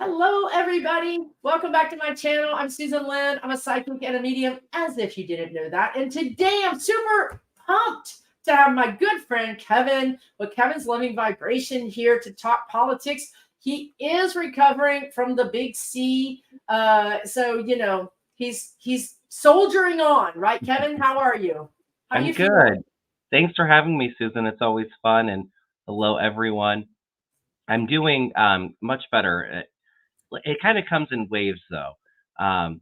Hello, everybody. Welcome back to my channel. I'm Susan Lynn. I'm a psychic and a medium, as if you didn't know that. And today I'm super pumped to have my good friend Kevin with Kevin's Loving Vibration here to talk politics. He is recovering from the big C. So he's soldiering on, right, Kevin? How are you? How I'm you feeling? good. Thanks for having me, Susan. It's always fun. And hello, everyone. I'm doing much better. It kind of comes in waves, though. Um,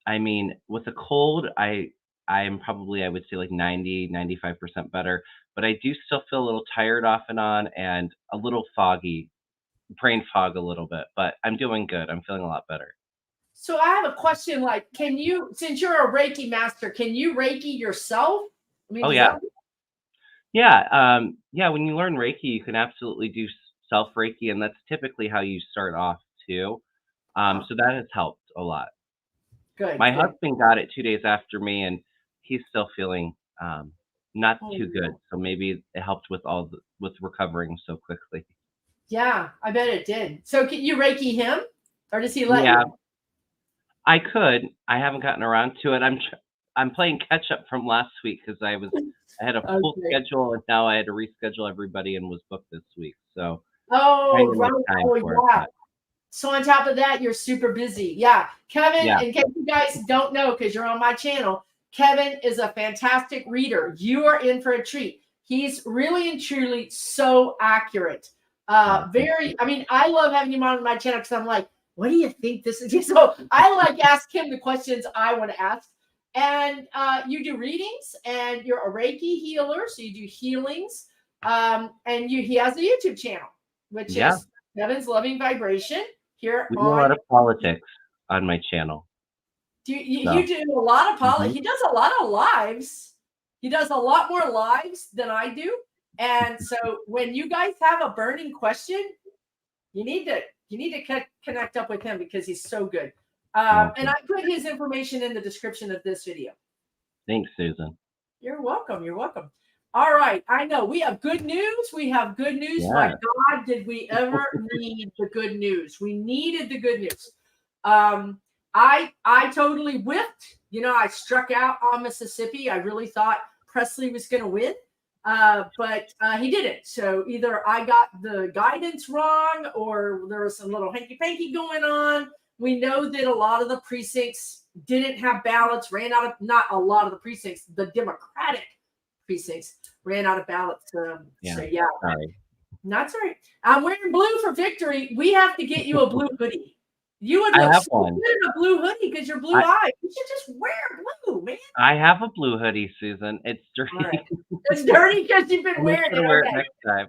I mean, with a cold, I am probably, I would say, like 95% better. But I do still feel a little tired off and on, and a little foggy, brain fog a little bit. But I'm doing good. I'm feeling a lot better. So I have a question like, can you, since you're a Reiki master, can you Reiki yourself? I mean, Oh does yeah, that yeah. When you learn Reiki, you can absolutely do self Reiki, and that's typically how you start off too. Oh, So that has helped a lot. good, My good. husband got it 2 days after me, and he's still feeling not Oh, too good. no. So maybe it helped with recovering so quickly. Yeah, I bet it did. So can you Reiki him, or does he let Yeah, you? I could. I haven't gotten around to it. I'm playing catch up from last week because I had a full Okay. schedule, and now I had to reschedule everybody and was booked this week. So trying Oh, to right. make time Oh, for it, yeah. but So on top of that, you're super busy. Yeah. Kevin, yeah. in case you guys don't know, because you're on my channel, Kevin is a fantastic reader. You are in for a treat. He's really and truly so accurate. Thank you. I mean, I love having him on my channel because I'm like, what do you think this is? So I like ask him the questions I want to ask. And you do readings and you're a Reiki healer. So you do healings. And he has a YouTube channel, which Yeah, is Kevin's Loving Vibration here we do a lot on. of politics on my channel. You So, do a lot of mhm. he does a lot of lives. He does a lot more lives than I do. And so when you guys have a burning question, you need to connect up with him because he's so good. And Okay. I put his information in the description of this video. Thanks, Susan. You're welcome. You're welcome. All right. I know we have good news. We have good news. My Yeah. God, did we ever need the good news? We needed the good news. Um, I totally whipped. I struck out on Mississippi. I really thought Presley was going to win, but he didn't. So either I got the guidance wrong, or there was some little hanky panky going on. We know that a lot of the precincts didn't have ballots, ran out of, not a lot of the precincts, the Democratic precincts ran out of ballots. So Yeah. yeah, Sorry. that's right. I'm wearing blue for victory. We have to get you a blue hoodie. You would I look have so good one. in a blue hoodie because you're blue I eyed. You should just wear blue, man. I have a blue hoodie, Susan. It's All right. dirty. It's dirty because you've been I'll make wearing sure to it. wear it Okay. next time.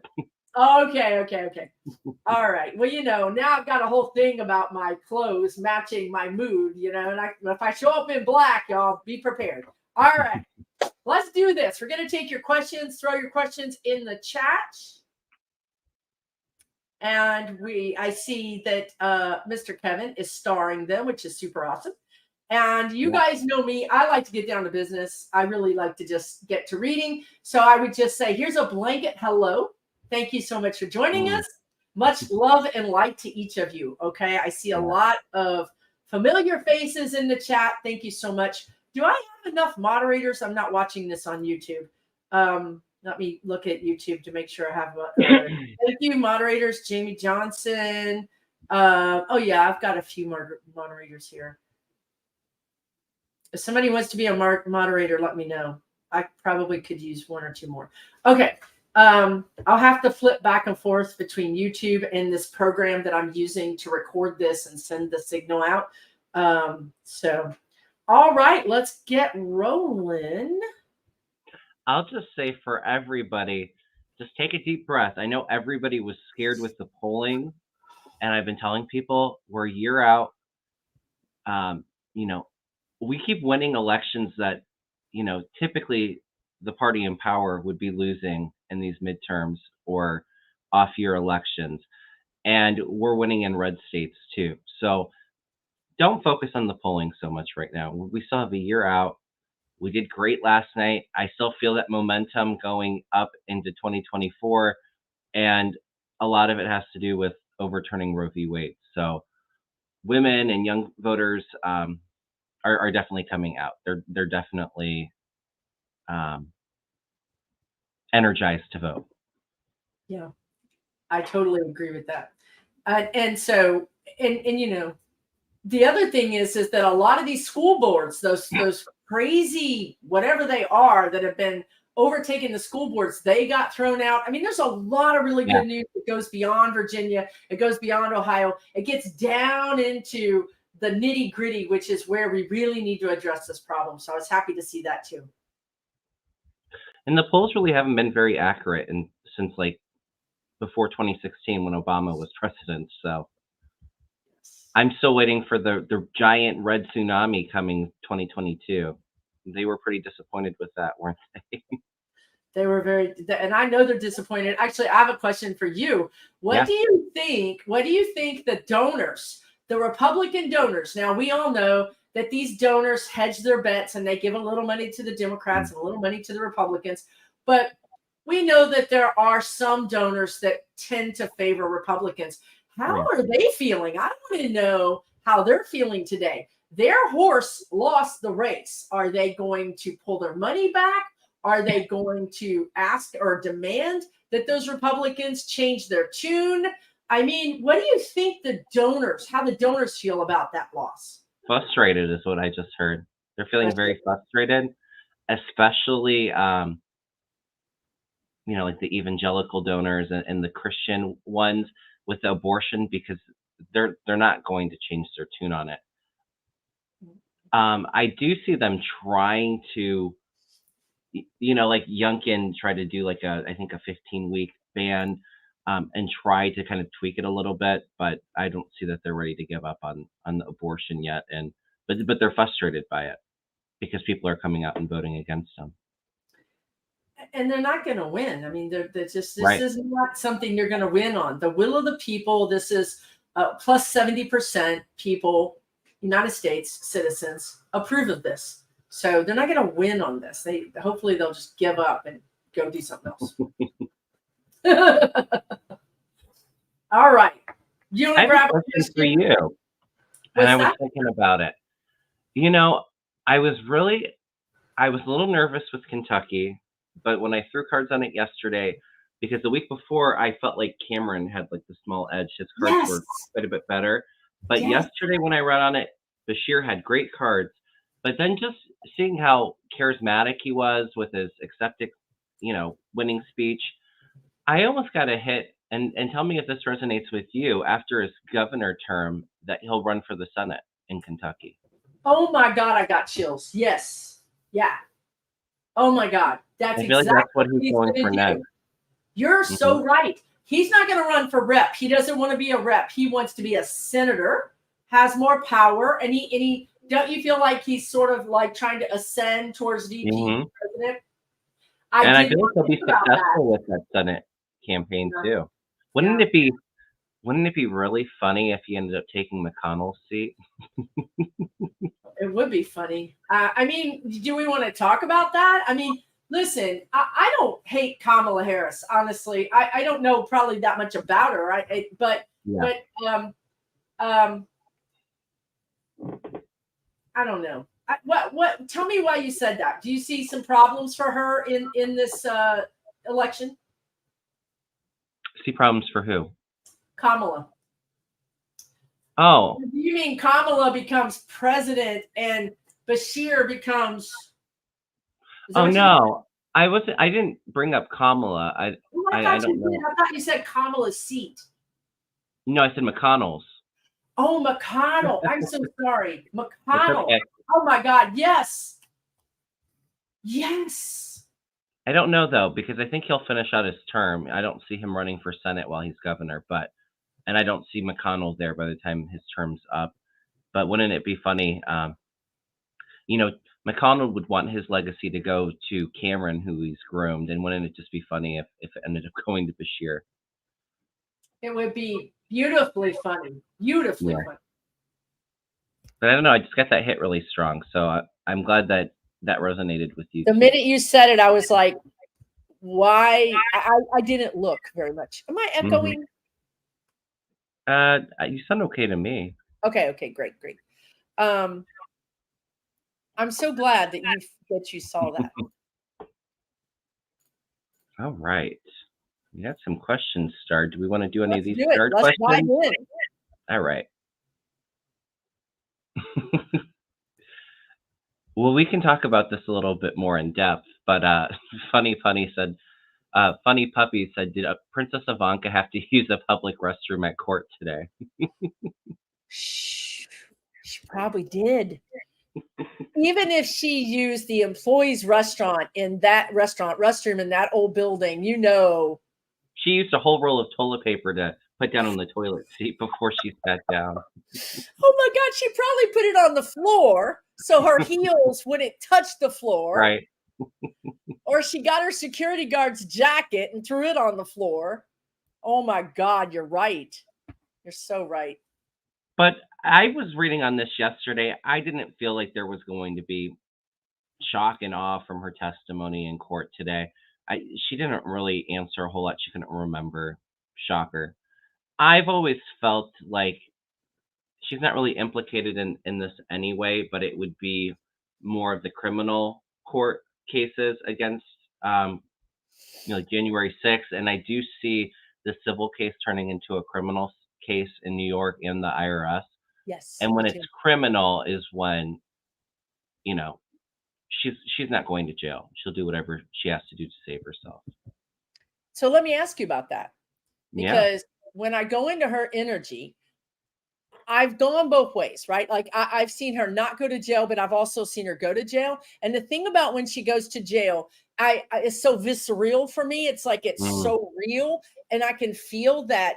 Okay. All right. Well, now I've got a whole thing about my clothes matching my mood, and if I show up in black, y'all be prepared. All right. Let's do this. We're going to take your questions, throw your questions in the chat. And I see that Mr. Kevin is starring them, which is super awesome. And you Yeah. guys know me. I like to get down to business. I really like to just get to reading. So I would just say, here's a blanket hello. Thank you so much for joining Mm, us. Much love and light to each of you. Okay. I see a yeah. lot of familiar faces in the chat. Thank you so much. Do I have enough moderators? I'm not watching this on YouTube. Let me look at YouTube to make sure I have thank you, moderators. Jamie Johnson. Oh, yeah, I've got a few moderators here. If somebody wants to be a moderator, let me know. I probably could use one or two more. Okay. I'll have to flip back and forth between YouTube and this program that I'm using to record this and send the signal out. So, all right, let's get rolling. I'll just say for everybody, just take a deep breath. I know everybody was scared with the polling, and I've been telling people we're a year out. Um, you know, we keep winning elections that, typically the party in power would be losing in these midterms or off year elections. And we're winning in red states too. So don't focus on the polling so much right now. We still have a year out. We did great last night. I still feel that momentum going up into 2024. And a lot of it has to do with overturning Roe v. Wade. So women and young voters are definitely coming out. They're definitely energized to vote. Yeah, I totally agree with that. And so, and you know, the other thing is that a lot of these school boards, those crazy whatever they are that have been overtaking the school boards, they got thrown out. I mean, there's a lot of really Yeah. good news that goes beyond Virginia. It goes beyond Ohio. It gets down into the nitty gritty, which is where we really need to address this problem. So I was happy to see that too. And the polls really haven't been very accurate since like before 2016 when Obama was president. So I'm still waiting for the giant red tsunami coming 2022. They were pretty disappointed with that, weren't they? They were very, and I know they're disappointed. Actually, I have a question for you. What Yeah. do you think? What do you think the donors, the Republican donors? Now we all know that these donors hedge their bets and they give a little money to the Democrats and a little money to the Republicans. But we know that there are some donors that tend to favor Republicans. How Yeah. are they feeling? I want to know how they're feeling today. Their horse lost the race. Are they going to pull their money back? Are they going to ask or demand that those Republicans change their tune? I mean, what do you think how the donors feel about that loss? Frustrated is what I just heard. They're feeling very frustrated, especially like the evangelical donors and the Christian ones with the abortion, because they're not going to change their tune on it. I do see them trying to, like Youngkin tried to do like I think a 15-week ban, and try to kind of tweak it a little bit, but I don't see that they're ready to give up on the abortion yet. But they're frustrated by it because people are coming out and voting against them. And they're not going to win. I mean, they're just, this Right. is not something you're going to win on. The will of the people. This is plus 70% people, United States citizens, approve of this. So they're not going to win on this. Hopefully they'll just give up and go do something else. All right. You want I to have grab a question for you, and I was thinking about it. I was a little nervous with Kentucky, but when I threw cards on it yesterday, because the week before I felt like Cameron had like the small edge. His cards were quite a bit better. But yesterday when I read on it, Bashir had great cards. But then just seeing how charismatic he was with his accepted, winning speech, I almost got a hit. And tell me if this resonates with you after his governor term that he'll run for the Senate in Kentucky. Oh my God, I got chills. Yes. Yeah. Oh my God. That's I feel exactly like that's what what he's going for next. You're so right. He's not going to run for rep. He doesn't want to be a rep. He wants to be a senator, has more power. And he don't you feel like he's sort of like trying to ascend towards VP president? I feel like he'll be successful with that Senate campaign too. Wouldn't it be really funny if he ended up taking McConnell's seat? It would be funny. I mean, do we want to talk about that? I mean, listen, I don't hate Kamala Harris, honestly. I don't know probably that much about her. But I don't know. What? Tell me why you said that. Do you see some problems for her in this election? See problems for who? Kamala. Oh. Do you mean Kamala becomes president and Bashir becomes? Oh no, I didn't bring up Kamala. I don't know. I thought you said Kamala's seat. No, I said McConnell's. Oh, McConnell. I'm so sorry. McConnell. Okay. Oh my God. Yes. Yes. I don't know though, because I think he'll finish out his term. I don't see him running for Senate while he's governor, and I don't see McConnell there by the time his term's up. But wouldn't it be funny? McConnell would want his legacy to go to Cameron, who he's groomed, and wouldn't it just be funny if it ended up going to Bashir? It would be beautifully funny. Beautifully funny. But I don't know. I just got that hit really strong, so I'm glad that resonated with you. The minute you said it, I was like, "Why?" I didn't look very much. Am I echoing? You sound okay to me. Okay, great. I'm so glad that you saw that. All right. We got some questions started. Do we want to do any of Let's these do it. start Let's dive questions? in. All right. Well, we can talk about this a little bit more in depth, but Funny Puppy said, did Princess Ivanka have to use a public restroom at court today? She probably did. Even if she used the employees' restroom in that restroom in that old building, She used a whole roll of toilet paper to put down on the toilet seat before she sat down. Oh my God, she probably put it on the floor so her heels wouldn't touch the floor. Right. Or she got her security guard's jacket and threw it on the floor. Oh my God, you're right. You're so right. But I was reading on this yesterday. I didn't feel like there was going to be shock and awe from her testimony in court today. She didn't really answer a whole lot. She couldn't remember. Shocker. I've always felt like she's not really implicated in this anyway, but it would be more of the criminal court cases against January 6th, and I do see the civil case turning into a criminal case in New York and the IRS. Yes. And when it's criminal is when she's not going to jail. She'll do whatever she has to do to save herself. So let me ask you about that. Yeah. Because when I go into her energy, I've gone both ways, right? Like I've seen her not go to jail, but I've also seen her go to jail. And the thing about when she goes to jail, it's so visceral for me. It's like it's so real, and I can feel that.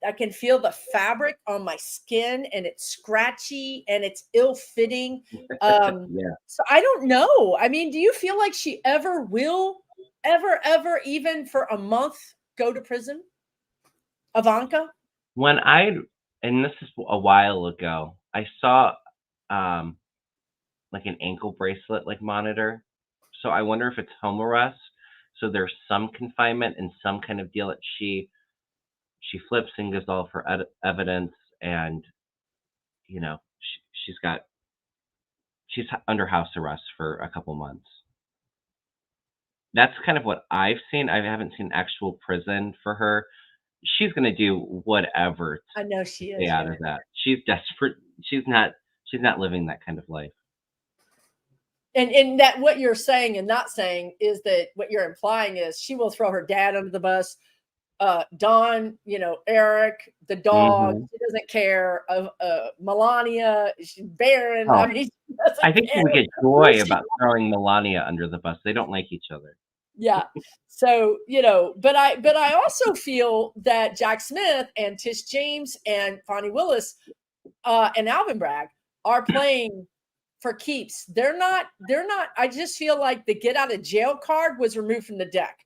I can feel the fabric on my skin, and it's scratchy and it's ill-fitting. Yeah. So I don't know. I mean, do you feel like she ever will, ever, even for a month, go to prison? Ivanka? And this is a while ago, I saw like an ankle bracelet like monitor. So I wonder if it's home arrest. So there's some confinement and some kind of deal that she flips and gives all of her evidence, and she's under house arrest for a couple months. That's kind of what I've seen. I haven't seen actual prison for her. She's going to do whatever I know she to stay is. out of that. She's desperate. She's not living that kind of life. And that what you're saying and not saying is that what you're implying is she will throw her dad under the bus, Don, Eric, the dog. She doesn't care. Melania, she's barren. Oh, I mean, I think she would get joy about throwing Melania under the bus. They don't like each other. Yeah. So, but I also feel that Jack Smith and Tish James and Fonnie Willis and Alvin Bragg are playing for keeps. They're not, I just feel like the get out of jail card was removed from the deck.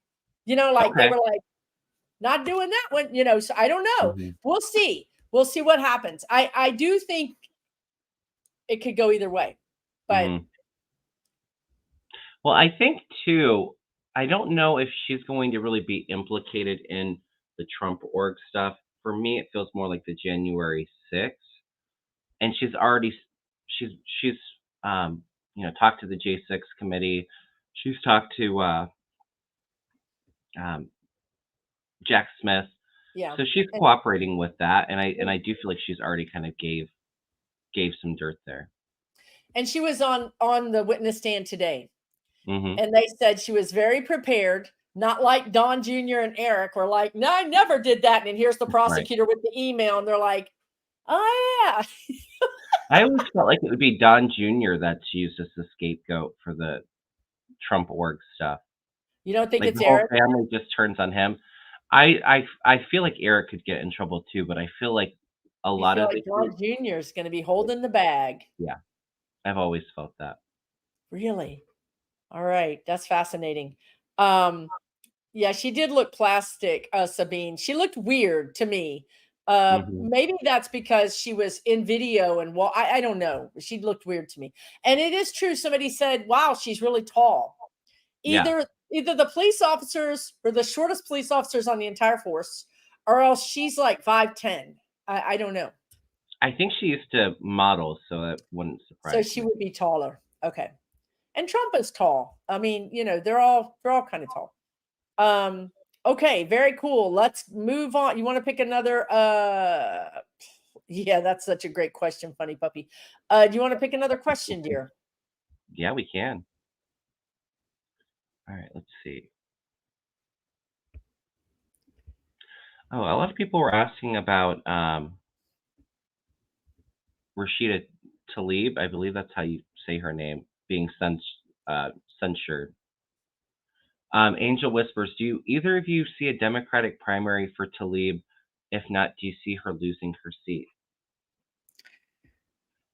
They were like, not doing that one, so I don't know. We'll see. We'll see what happens. I do think it could go either way, but well, I think too, I don't know if she's going to really be implicated in the Trump org stuff. For me, it feels more like the January 6th. And she's talked to the J6 committee. She's talked to Jack Smith. Yeah. So she's cooperating with that, and I do feel like she's already kind of gave some dirt there. And she was on the witness stand today. And they said she was very prepared, not like Don Jr. and Eric were like, no, I never did that. And here's the prosecutor with the email. And they're like, oh, yeah. I always felt like it would be Don Jr. that's used as the scapegoat for the Trump org stuff. You don't think like it's the whole Eric? family just turns on him. I feel like Eric could get in trouble too, but I feel like a lot of Don Jr. is going to be holding the bag. Yeah, I've always felt that. Really? All right, that's fascinating. Yeah, she did look plastic, Sabine. She looked weird to me. Maybe that's because she was in video and I don't know. She looked weird to me. And it is true. Somebody said, wow, she's really tall. Either the police officers were the shortest police officers on the entire force, or else she's like 5'10". I don't know. I think she used to model, so that wouldn't So surprise she me. would be taller. Okay. And Trump is tall. I mean, they're all kind of tall. Okay, very cool. Let's move on. You want to pick another yeah, that's such a great question, funny puppy. Do you want to pick another question, dear? Yeah, we can. All right, let's see. Oh, a lot of people were asking about Rashida Tlaib. I believe that's how you say her name, being censured. Angel whispers, do either of you see a Democratic primary for Tlaib? If not, do you see her losing her seat?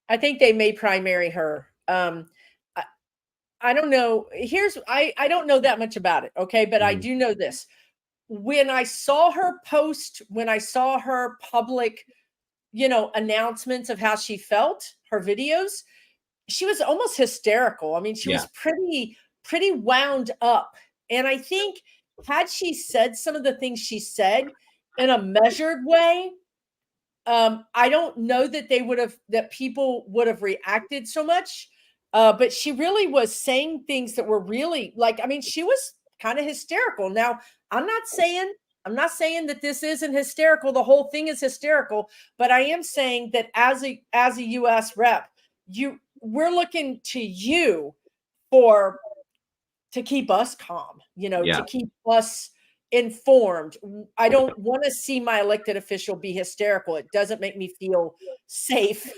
I think they may primary her. I, I don't know. I don't know that much about it, okay? But I Mhm. do know this. When I saw her post, when I saw her public, announcements of how she felt, her videos, she was almost hysterical. I mean, she Yeah, was pretty wound up. And I think had she said some of the things she said in a measured way, I don't know that that people would have reacted so much. But she really was saying things that were really like, I mean, she was kind of hysterical. Now, I'm not saying I'm not saying that this isn't hysterical. The whole thing is hysterical, but I am saying that as a US rep, we're looking to you for to keep us calm, to yeah. keep us informed. I don't want to see my elected official be hysterical. It doesn't make me feel safe.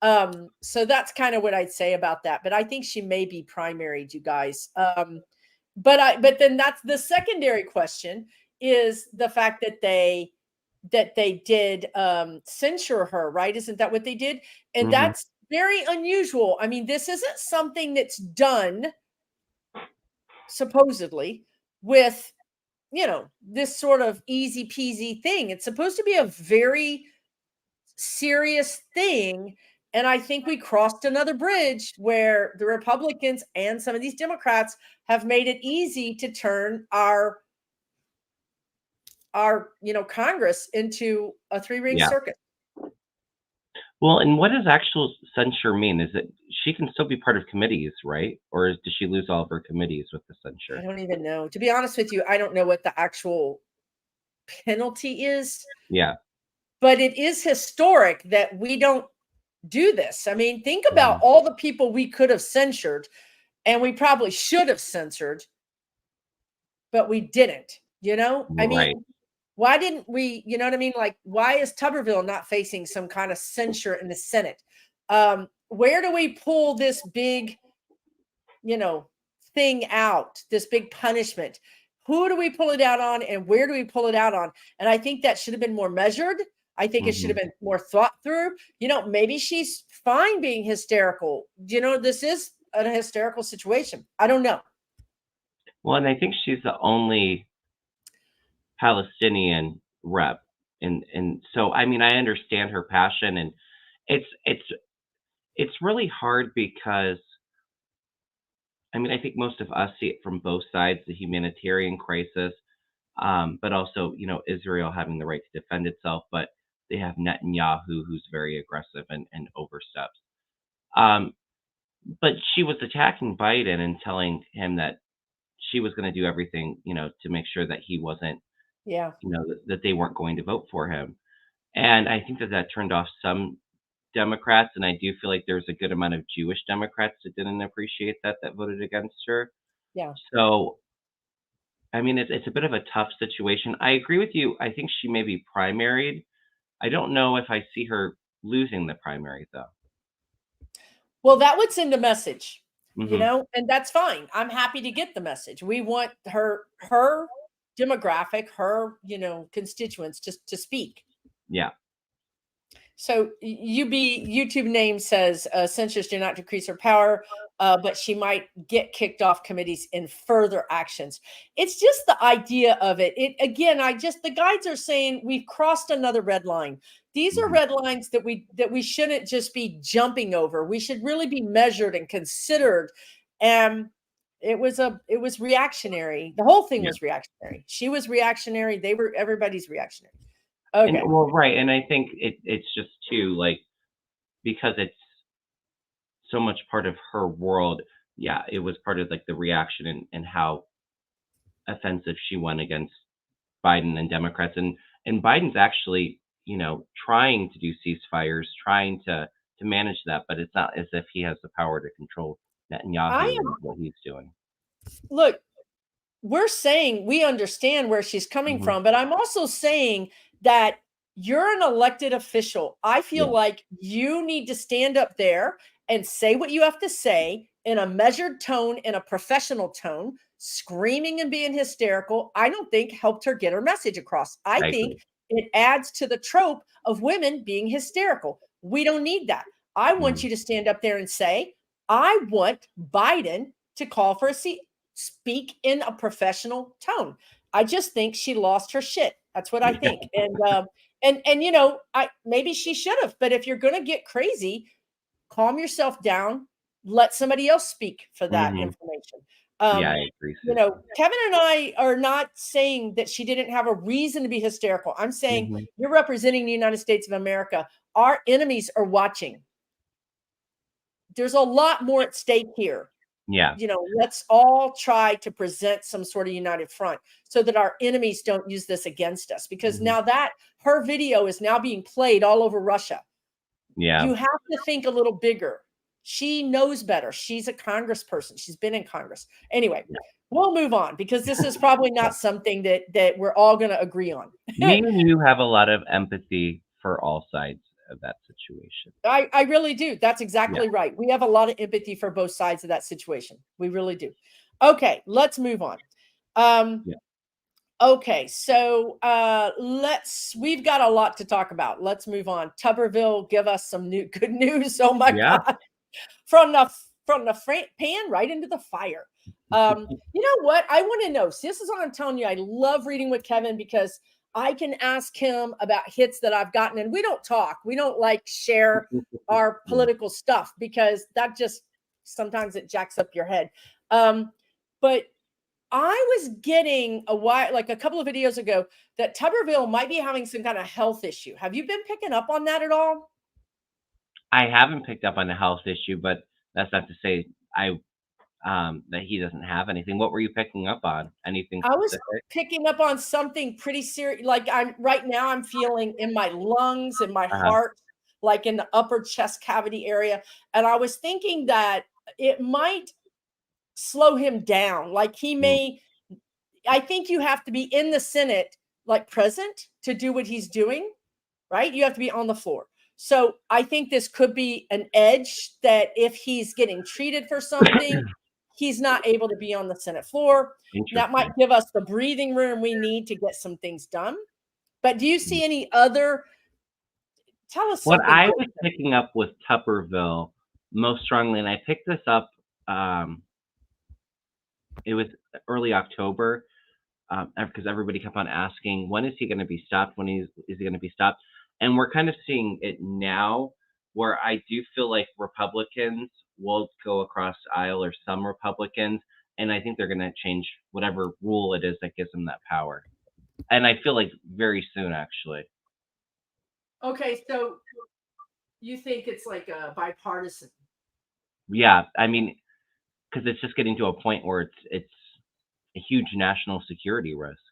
So that's kind of what I'd say about that. But I think she may be primaried, you guys. But then that's the secondary question is the fact that they did censure her, right? Isn't that what they did? And Hmm. that's very unusual. I mean, this isn't something that's done supposedly with this sort of easy peasy thing. It's supposed to be a very serious thing, and I think we crossed another bridge where the Republicans and some of these Democrats have made it easy to turn our Congress into a three-ring Yeah. circus. Well, and what does actual censure mean? Is it she can still be part of committees, right? Or does she lose all of her committees with the I censure? don't even know, to be honest with you. I don't know what the actual penalty is, Yeah. but it is historic that we don't do this. I mean, think about Mhm. all the people we could have censured and we probably should have censored, but we didn't. I Right. mean, why didn't we, you know what I mean? Like, why is Tuberville not facing some kind of censure in the Senate? Where do we pull this big, you know, thing out, this big punishment? Who do we pull it out on and where do we pull it out on? And I think that should have been more measured. I think it should have Hmm. been more thought through. Maybe she's fine being hysterical. This is a hysterical situation. I don't know. Well, and I think she's the only Palestinian rep, and so I mean I understand her passion, and it's it's it's really hard because I mean I think most of us see it from both sides, the humanitarian crisis, but also Israel having the right to defend itself, but they have Netanyahu who's very aggressive and oversteps. Um, but she was attacking Biden and telling him that she was going to do everything to make sure that he wasn't Yeah. that they weren't going to vote for him. And I think that turned off some Democrats, and I do feel like there's a good amount of Jewish Democrats that didn't appreciate that voted against her. Yeah. So, I mean, it's a bit of a tough situation. I agree with you. I think she may be primaried. I don't know if I see her losing the primary, though. Well, that would send a message, Hmm. and that's fine. I'm happy to get the message. We want her demographic, her, constituents to speak. Yeah. So YouTube name says censors do not decrease her power, but she might get kicked off committees in further actions. It's just the idea of it. It again, the guides are saying we've crossed another red line. These are Hmm. red lines that we shouldn't just be jumping over. We should really be measured and considered. And it was reactionary. The whole thing Yeah. was reactionary. She was reactionary. Everybody's reactionary. And Okay. well, right. And I think it's just too like because it's so much part of her world. Yeah, it was part of like the reaction and how offensive she went against Biden and Democrats. And Biden's actually, trying to do ceasefires, trying to manage that, but it's not as if he has the power to control I Netanyahu am and what he's doing. look, we're saying we understand where she's coming Hmm. from, but I'm also saying that you're an elected official. I feel Yeah, like you need to stand up there and say what you have to say in a measured tone, in a professional tone. Screaming and being hysterical, I don't think helped her get her message across. I I think agree. it adds to the trope of women being hysterical. We don't need that. I want Mm, you to stand up there and say, I want Biden to call for a seat, speak in a professional tone. I just think she lost her shit. That's what I yeah. think. And I maybe she should have, but if you're going to get crazy, calm yourself down, let somebody else speak for that Hmm. information. Yeah, I Um, agree, Susan. Kevin and I are not saying that she didn't have a reason to be hysterical. I'm saying Hmm. you're representing the United States of America. Our enemies are watching. There's a lot more at stake here. Yeah. Let's all try to present some sort of united front so that our enemies don't use this against us. Because Hmm. now that her video is now being played all over Russia, Yeah. you have to think a little bigger. She knows better. She's a congressperson. She's been in Congress. Anyway, Yeah. we'll move on because this is probably not something that we're all going to agree on. Me and you have a lot of empathy for all sides of that situation. I really do. That's Yeah. exactly right. We have a lot of empathy for both sides of that situation. We really do. Okay, let's move on. Um, Yeah. Okay, so we've got a lot to talk about. Let's move on. Tuberville, give us some new good news. Oh my Yeah. God. From the pan right into the fire. You know what? I want to know. See, this is what I'm telling you. I love reading with Kevin because I can ask him about hits that I've gotten, and we don't talk. We don't like share our Yeah. political stuff because that just sometimes it jacks up your head. But I was getting like a couple of videos ago, that Tuberville might be having some kind of health issue. Have you been picking up on that at all? I haven't picked up on a health issue, but that's not to say that he doesn't have anything. What were you picking up on? Anything I was specific? picking up on something pretty serious. Like I'm feeling in my lungs, in my Uh-huh. heart, like in the upper chest cavity area. And I was thinking that it might slow him down. Like Mm, I think you have to be in the Senate, like present to do what he's doing, right? You have to be on the floor. So I think this could be an edge that if he's getting treated for something, he's not able to be on the Senate floor. That might interesting. give us the breathing room we need to get some things done. But do you Mm. see any other? Tell us What something I good. was picking up with Tupperville most strongly, and I picked this up, um, it was early October, because everybody kept on asking, when is he going to be stopped? Is he going to be stopped? And we're kind of seeing it now, where I do feel like Republicans will go across the aisle, or some Republicans, and I think they're going to change whatever rule it is that gives them that power. And I feel like very soon, actually. Okay, so you think it's like a bipartisan? Yeah, I mean, because it's just getting to a point where it's a huge national security risk.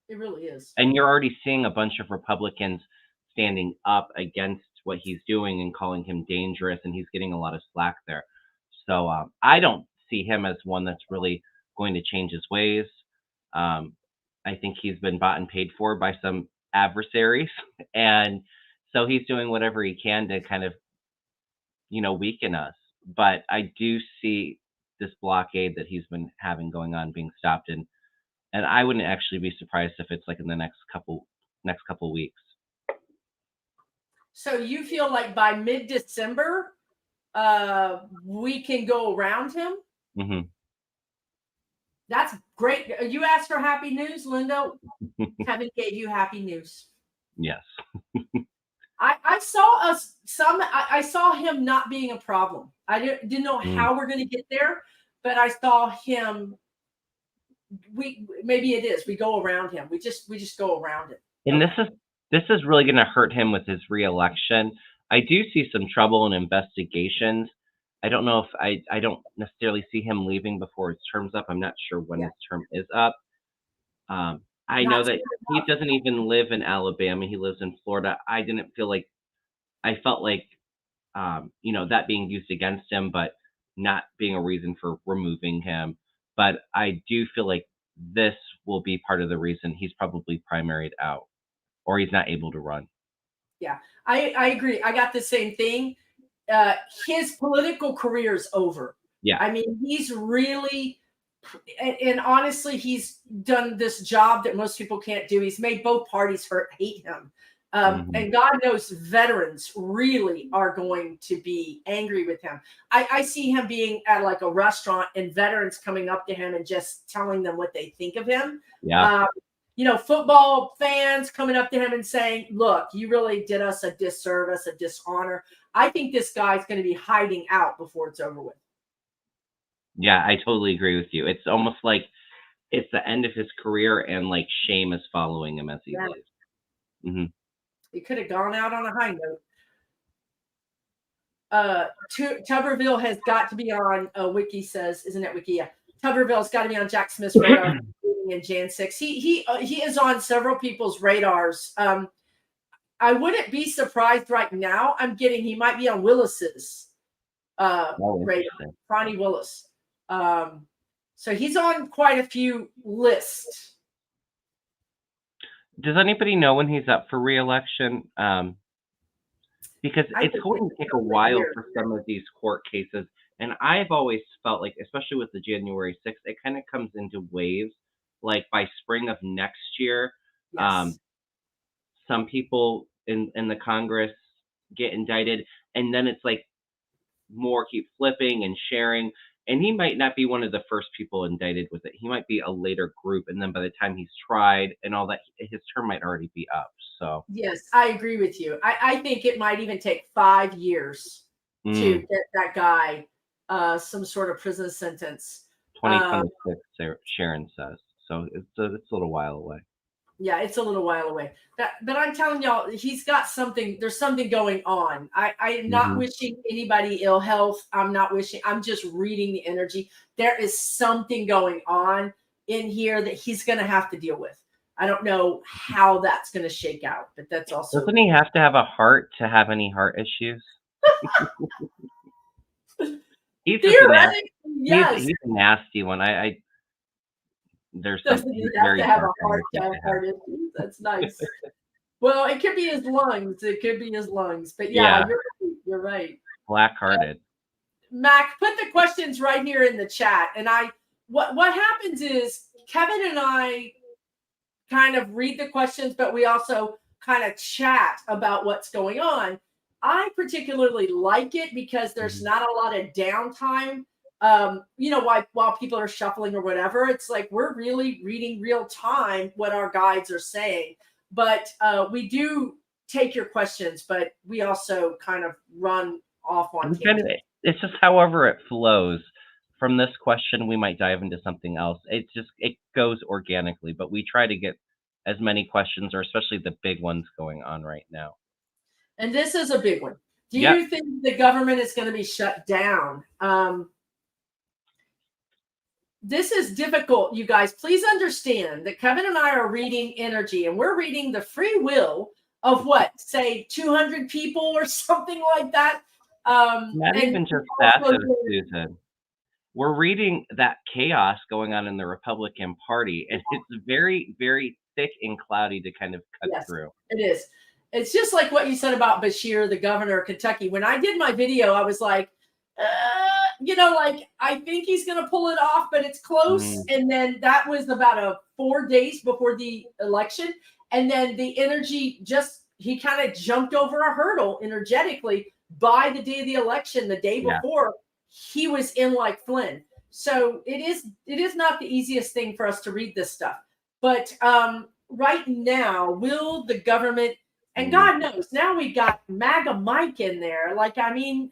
It really is. And you're already seeing a bunch of Republicans standing up against what he's doing and calling him dangerous, and he's getting a lot of slack there. So I don't see him as one that's really going to change his ways. Um, I think he's been bought and paid for by some adversaries, and so he's doing whatever he can to kind of weaken us. But I do see this blockade that he's been having going on being stopped, and I wouldn't actually be surprised if it's like in the next couple weeks. So you feel like by mid-December, we can go around him? Hmm. That's great. You asked for happy news, Linda. Kevin gave you happy news. Yes. I saw us some. I saw him not being a problem. I didn't know Mm. how we're going to get there, but I saw him. We maybe it is. We go around him. We just go around it. And Okay. this is really going to hurt him with his reelection. I do see some trouble in investigations. I don't know if I don't necessarily see him leaving before his term's up. I'm not sure when Yeah, his term is up. I know not that soon he enough. doesn't even live in Alabama. He lives in Florida. I felt like that being used against him, but not being a reason for removing him. But I do feel like this will be part of the reason he's probably primaried out or he's not able to run. Yeah, I agree. I got the same thing. His political career is over. Yeah. I mean, he's really, and honestly, he's done this job that most people can't do. He's made both parties hate him. Hmm. And God knows veterans really are going to be angry with him. I see him being at like a restaurant and veterans coming up to him and just telling them what they think of him. Yeah. Um, football fans coming up to him and saying, look, you really did us a disservice, a dishonor. I think this guy's going to be hiding out before it's over with. Yeah, I totally agree with you. It's almost like it's the end of his career and like shame is following him as he Yeah, leaves. Hmm. he could have gone out on a high note. Tuberville has got to be on. Wiki says, isn't it Wiki? Yeah, Tuberville's got to be on Jack Smith's radar in Jan 6. He is on several people's radars. I wouldn't be surprised right now. I'm getting he might be on Willis's Oh, radar, interesting. Ronnie Willis. So he's on quite a few lists. Does anybody know when he's up for re-election? Because I it's think going it's to take a over a while year. for some of these court cases. And I've always felt like, especially with the January 6th, it kind of comes into waves. Like by spring of next year, um, Yes. some people in the Congress get indicted, and then it's like more keep flipping and sharing. And he might not be one of the first people indicted with it. He might be a later group, and then by the time he's tried and all that, his term might already be up. So, Yes, I agree with you. I think it might even take 5 years to mm, get that guy some sort of prison sentence. Uh, 2026, Sharon says. So it's a little while away. yeah, it's a little while away. But I'm telling y'all, he's got something. There's something going on. I am not Hmm. wishing anybody ill health. I'm not wishing. I'm just reading the energy. There is something going on in here that he's going to have to deal with. I don't know how that's going to shake out, but that's also Doesn't me. he have to have a heart to have any heart issues? He's just a nasty. Theoretically, yes. He's a nasty one. There's some. Doesn't he He's have to very have dark a heart to energy have to have. heart issues? That's nice. Well, it could be his lungs. It could be his lungs. But yeah, Yeah, you're right. You're right. black-hearted. Mac, put the questions right here in the chat. And what happens is Kevin and I kind of read the questions, but we also kind of chat about what's going on. I particularly like it because there's Mhm. not a lot of downtime. While people are shuffling or whatever, it's like we're really reading real time what our guides are saying. But we do take your questions, but we also kind of run off on We kind tangents. of. It's just however it flows. From this question, we might dive into something else. It goes organically, but we try to get as many questions, or especially the big ones, going on right now. And this is a big one. Do Yep. you think the government is going to be shut down? This is difficult, you guys. Please understand that Kevin and I are reading energy, and we're reading the free will of what, say, 200 people or something like that. Not And even just that, also, though, Susan. We're reading that chaos going on in the Republican Party, and it's very, very thick and cloudy to kind of cut yes, through. it is. It's just like what you said about Bashir, the governor of Kentucky. When I did my video, I was like, like I think he's going to pull it off, but it's close. Mm, And then that was about 4 days before the election, and then the energy he kind of jumped over a hurdle energetically by the day of the election. The day yeah. before, he was in like Flynn. So it is not the easiest thing for us to read this stuff, but right now, will the government, and Mm. God knows, now we got MAGA Mike in there. Like, I mean,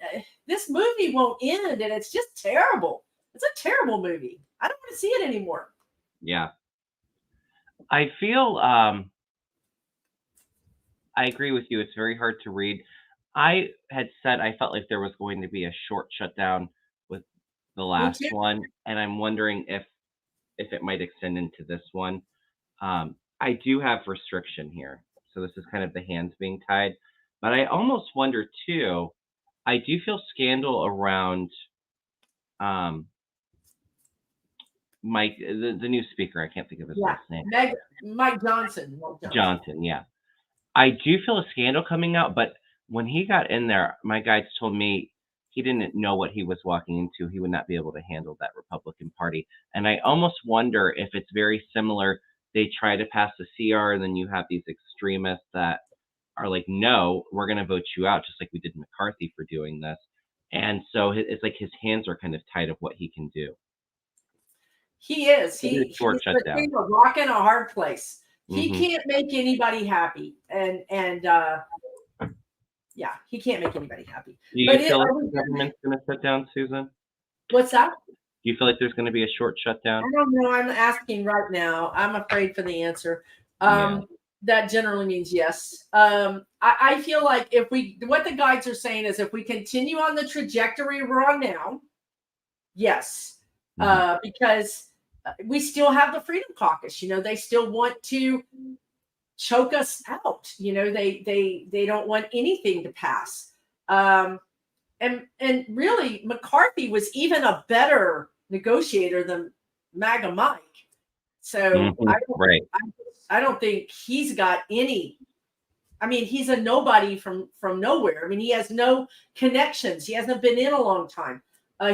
this movie won't end, and it's just terrible. It's a terrible movie. I don't want to see it anymore. Yeah. I feel I agree with you. It's very hard to read. I had said I felt like there was going to be a short shutdown with the Me last too. one, and I'm wondering if it might extend into this one. I do have restriction here, so this is kind of the hands being tied. But I almost wonder too. I do feel scandal around um, Mike, the new speaker. I can't think of his Yeah. last name. Mike Johnson. Johnson. Yeah, I do feel a scandal coming out, but when he got in there, my guides told me he didn't know what he was walking into. He would not be able to handle that Republican Party. And I almost wonder if it's very similar. They try to pass the CR, and then you have these extremists that are like, no, we're going to vote you out, just like we did McCarthy for doing this. And so it's like his hands are kind of tied of what he can do. He is. Maybe a He's short shutdown. between a rock and a hard place. He Hmm. can't make anybody happy, and yeah, he can't make anybody happy. Do you But feel like the government's going to shut down, Susan? what's that? Do you feel like there's going to be a short shutdown? I don't know. I'm asking right now. I'm afraid for the answer. Yeah. That generally means yes. I feel like what the guides are saying is if we continue on the trajectory we're on now, yes, because we still have the Freedom Caucus. They still want to choke us out. They don't want anything to pass. And really, McCarthy was even a better negotiator than MAGA Mike. So Right. I don't think he's got any. I mean, he's a nobody from nowhere. I mean, he has no connections. He hasn't been in a long time.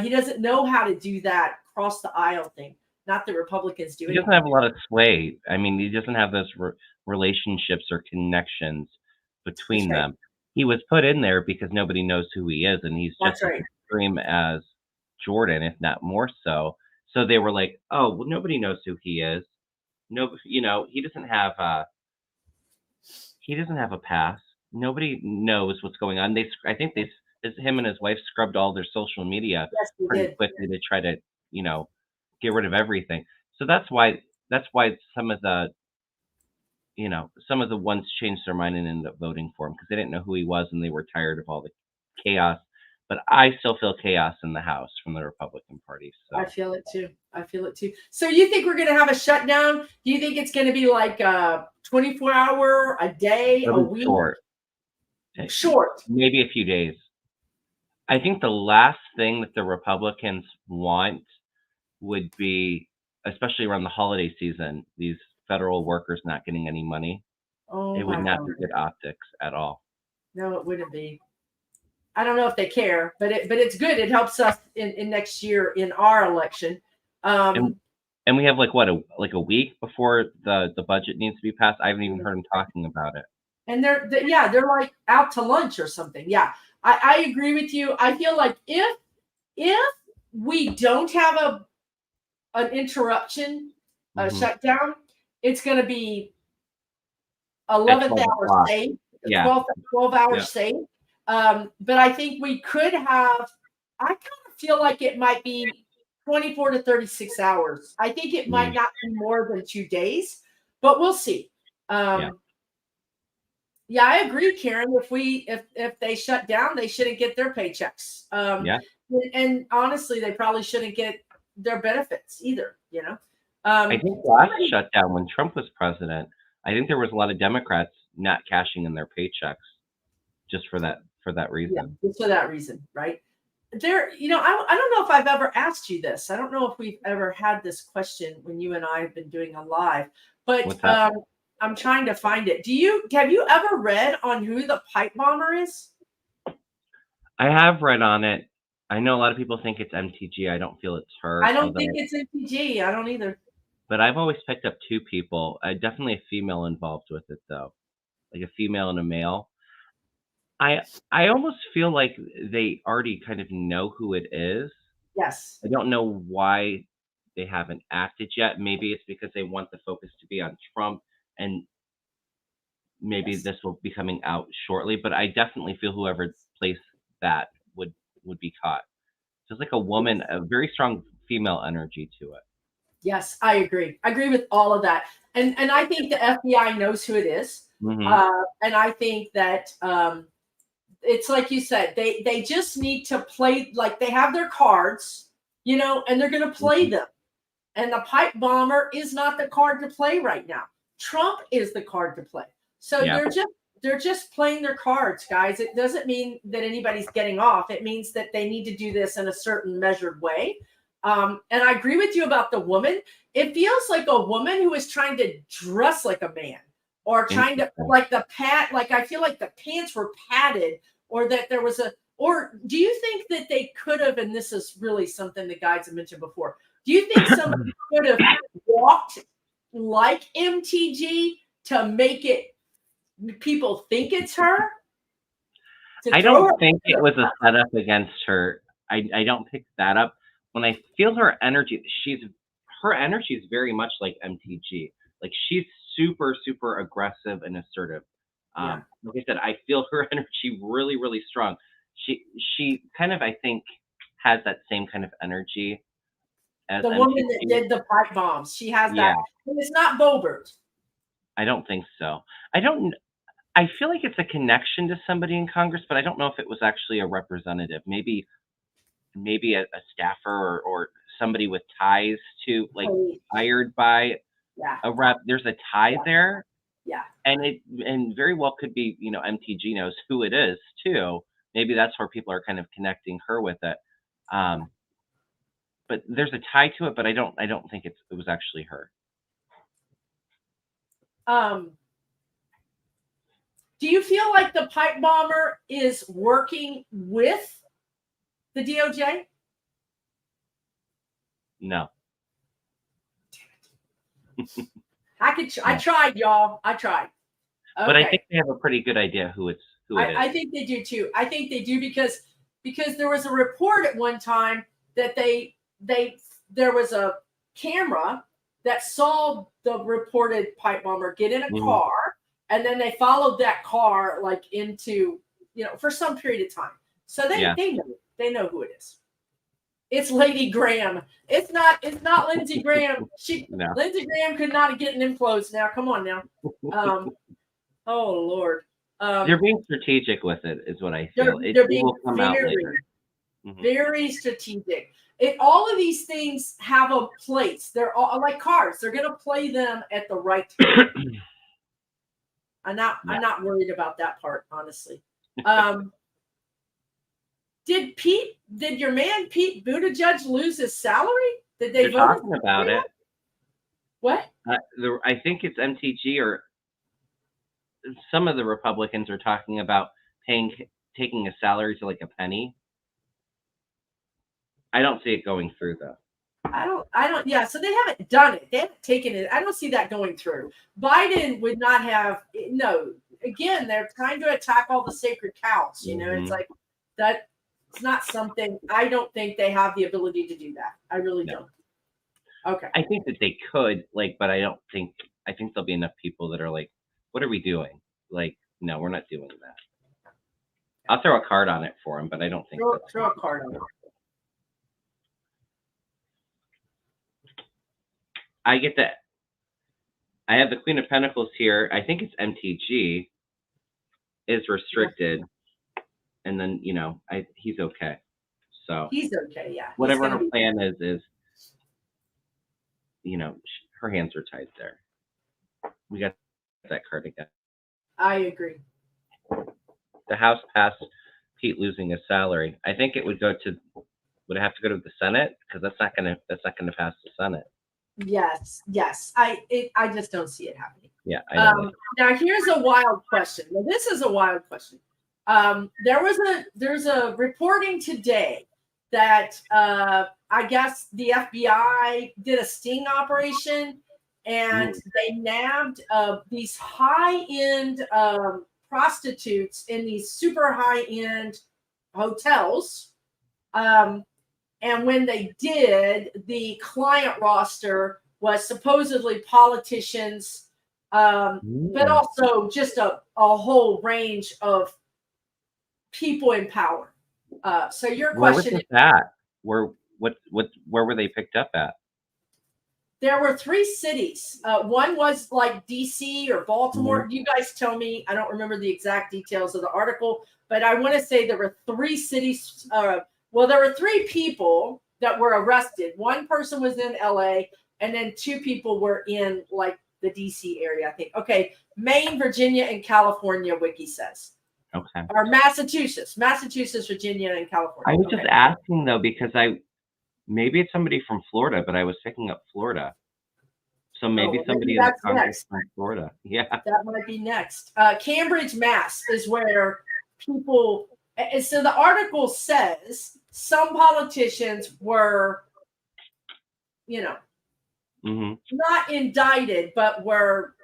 He doesn't know how to do that cross the aisle thing. Not that Republicans do. He doesn't have a lot of sway. I mean, he doesn't have those relationships or connections between right. them. He was put in there because nobody knows who he is, and he's just That's right. as extreme as Jordan, if not more so. So they were like, "Oh, well, nobody knows who he is. No, he doesn't have a pass. Nobody knows what's going on." I think him and his wife scrubbed all their social media Yes, we pretty did. quickly to try to, get rid of everything. So that's why some of the ones changed their mind and ended up voting for him because they didn't know who he was and they were tired of all the chaos. But I still feel chaos in the House from the Republican Party. So I feel it too. So you think we're going to have a shutdown? Do you think it's going to be like a 24-hour, a day, a week? Short. Maybe a few days. I think the last thing that the Republicans want would be, especially around the holiday season, these federal workers not getting any money. Oh, it would my not God. be good optics at all. No, it wouldn't be. I don't know if they care, but it's good. It helps us in next year in our election. And we have like a week before the budget needs to be passed. I haven't even heard them talking about it. And they're like out to lunch or something. Yeah, I agree with you. I feel like if we don't have an interruption, a shutdown, it's going to be 11th hour safe, yeah. 12 hours safe. But I think we could have. I kind of feel like it might be 24 to 36 hours. I think it might not be more than 2 days, but we'll see. Yeah, I agree, Karen. If they shut down, they shouldn't get their paychecks. And honestly, they probably shouldn't get their benefits either. I think last shutdown when Trump was president, I think there was a lot of Democrats not cashing in their paychecks just for that reason. Yeah, just for that reason, right? I don't know if I've ever asked you this. I don't know if we've ever had this question when you and I have been doing a live, but I'm trying to find it. Have you ever read on who the pipe bomber is? I have read on it. I know a lot of people think it's MTG. I don't feel it's her. I don't think it's MTG. I don't either. But I've always picked up two people. Definitely a female involved with it, though, like a female and a male. I almost feel like they already kind of know who it is. Yes. I don't know why they haven't acted yet. Maybe it's because they want the focus to be on Trump, and maybe this will be coming out shortly. But I definitely feel whoever placed that would be caught. Just like a woman, a very strong female energy to it. Yes, I agree. I agree with all of that. And I think the FBI knows who it is. And I think that it's like you said, they just need to play, like they have their cards, you know, and they're going to play them. And the pipe bomber is not the card to play right now. Trump is the card to play. So they're just playing their cards, guys. It doesn't mean that anybody's getting off. It means that they need to do this in a certain measured way. And I agree with you about the woman. It feels like a woman who is trying to dress like a man, or trying to, like I feel like the pants were padded, or that there was or do you think that they could have, and this is really something the guys have mentioned before, do you think somebody could have walked like MTG to make it, people think it's her? I don't think it was a setup against her. I don't pick that up. When I feel her energy, her energy is very much like MTG. Like, she's super, super aggressive and assertive. Like I said, I feel her energy really, really strong. She kind of, I think, has that same kind of energy as the MTG. woman that did the pipe bombs. She has that. And it's not Bobert. I don't think so. I feel like it's a connection to somebody in Congress, but I don't know if it was actually a representative. Maybe a staffer or somebody with ties to, like, hired by a rep. There's a tie there. Yeah. And very well could be, you know, MTG knows who it is too. Maybe that's where people are kind of connecting her with it. But there's a tie to it, but I don't think it was actually her. Do you feel like the pipe bomber is working with the DOJ? No. I tried, y'all. I tried. Okay. But I think they have a pretty good idea who it is. I think they do too. I think they do because there was a report at one time that there was a camera that saw the reported pipe bomber get in a car, and then they followed that car, like, into, you know, for some period of time. So they know who it is. It's Lady Graham. It's not Lindsey Graham. Lindsey Graham could not get an inflows now. Come on now. Oh Lord. They're being strategic with it, is what I feel. They're being will come out later. Very strategic. All of these things have a place. They're all like cards. They're going to play them at the right time. I'm not worried about that part, honestly. Did your man Pete Buttigieg lose his salary? Did they vote talking about it? What? I think it's MTG, or some of the Republicans are talking about taking a salary to like a penny. I don't see it going through, though. I don't. Yeah. So they haven't done it. They haven't taken it. I don't see that going through. Biden would not have. No. Again, they're trying to attack all the sacred cows. You know, it's like that. It's not something. I don't think they have the ability to do that. I really don't. Okay. I think that they could, like, but I think there'll be enough people that are like, "What are we doing?" Like, no, we're not doing that. I'll throw a card on it for him, but I don't think throw a card on it. I get that. I have the Queen of Pentacles here. I think it's MTG is restricted, and then, you know, he's okay. So he's okay, yeah. Whatever her plan is, you know, her hands are tied there. We got that card again. I agree. The House passed Pete losing his salary. I think it would have to go to the Senate, because that's not gonna pass the Senate. Yes. I just don't see it happening. Yeah. I know. Now here's a wild question. Now this is a wild question. There's a reporting today that I guess the FBI did a sting operation, and they nabbed these high-end prostitutes in these super high-end hotels. And when they did, the client roster was supposedly politicians, but also just a whole range of people in power. So your question is that? Where were they picked up at? there were 3 cities. One was like DC or Baltimore. Mhm. You guys tell me. I don't remember the exact details of the article, but I want to say there were 3 cities. Well, there were 3 people that were arrested. One person was in LA, and then 2 people were in like the DC area, I think. Okay, Maine, Virginia, and California, Wiki says. Okay. Or Massachusetts, Virginia, and California. I was just asking though because maybe it's somebody from Florida, but I was picking up Florida. So maybe somebody in the Congress from Florida. Yeah. That might be next. Cambridge, Mass is where people. And so the article says some politicians were, not indicted, but were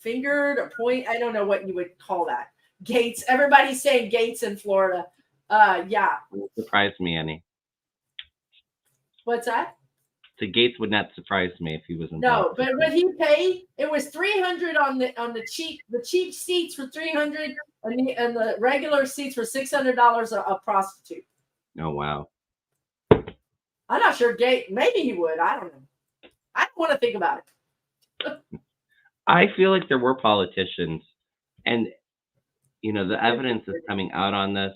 fingered or point. I don't know what you would call that. Gates. Everybody's saying Gates in Florida. Yeah. It surprised me any. What's that? So Gates would not surprise me if he was No, involved. but what he paid, it was $300 on the cheap seats for $300, and the regular seats for $600 a prostitute. Oh wow. I'm not sure Gates. Maybe he would. I don't know. I don't want to think about it. I feel like there were politicians, and the evidence is coming out on this.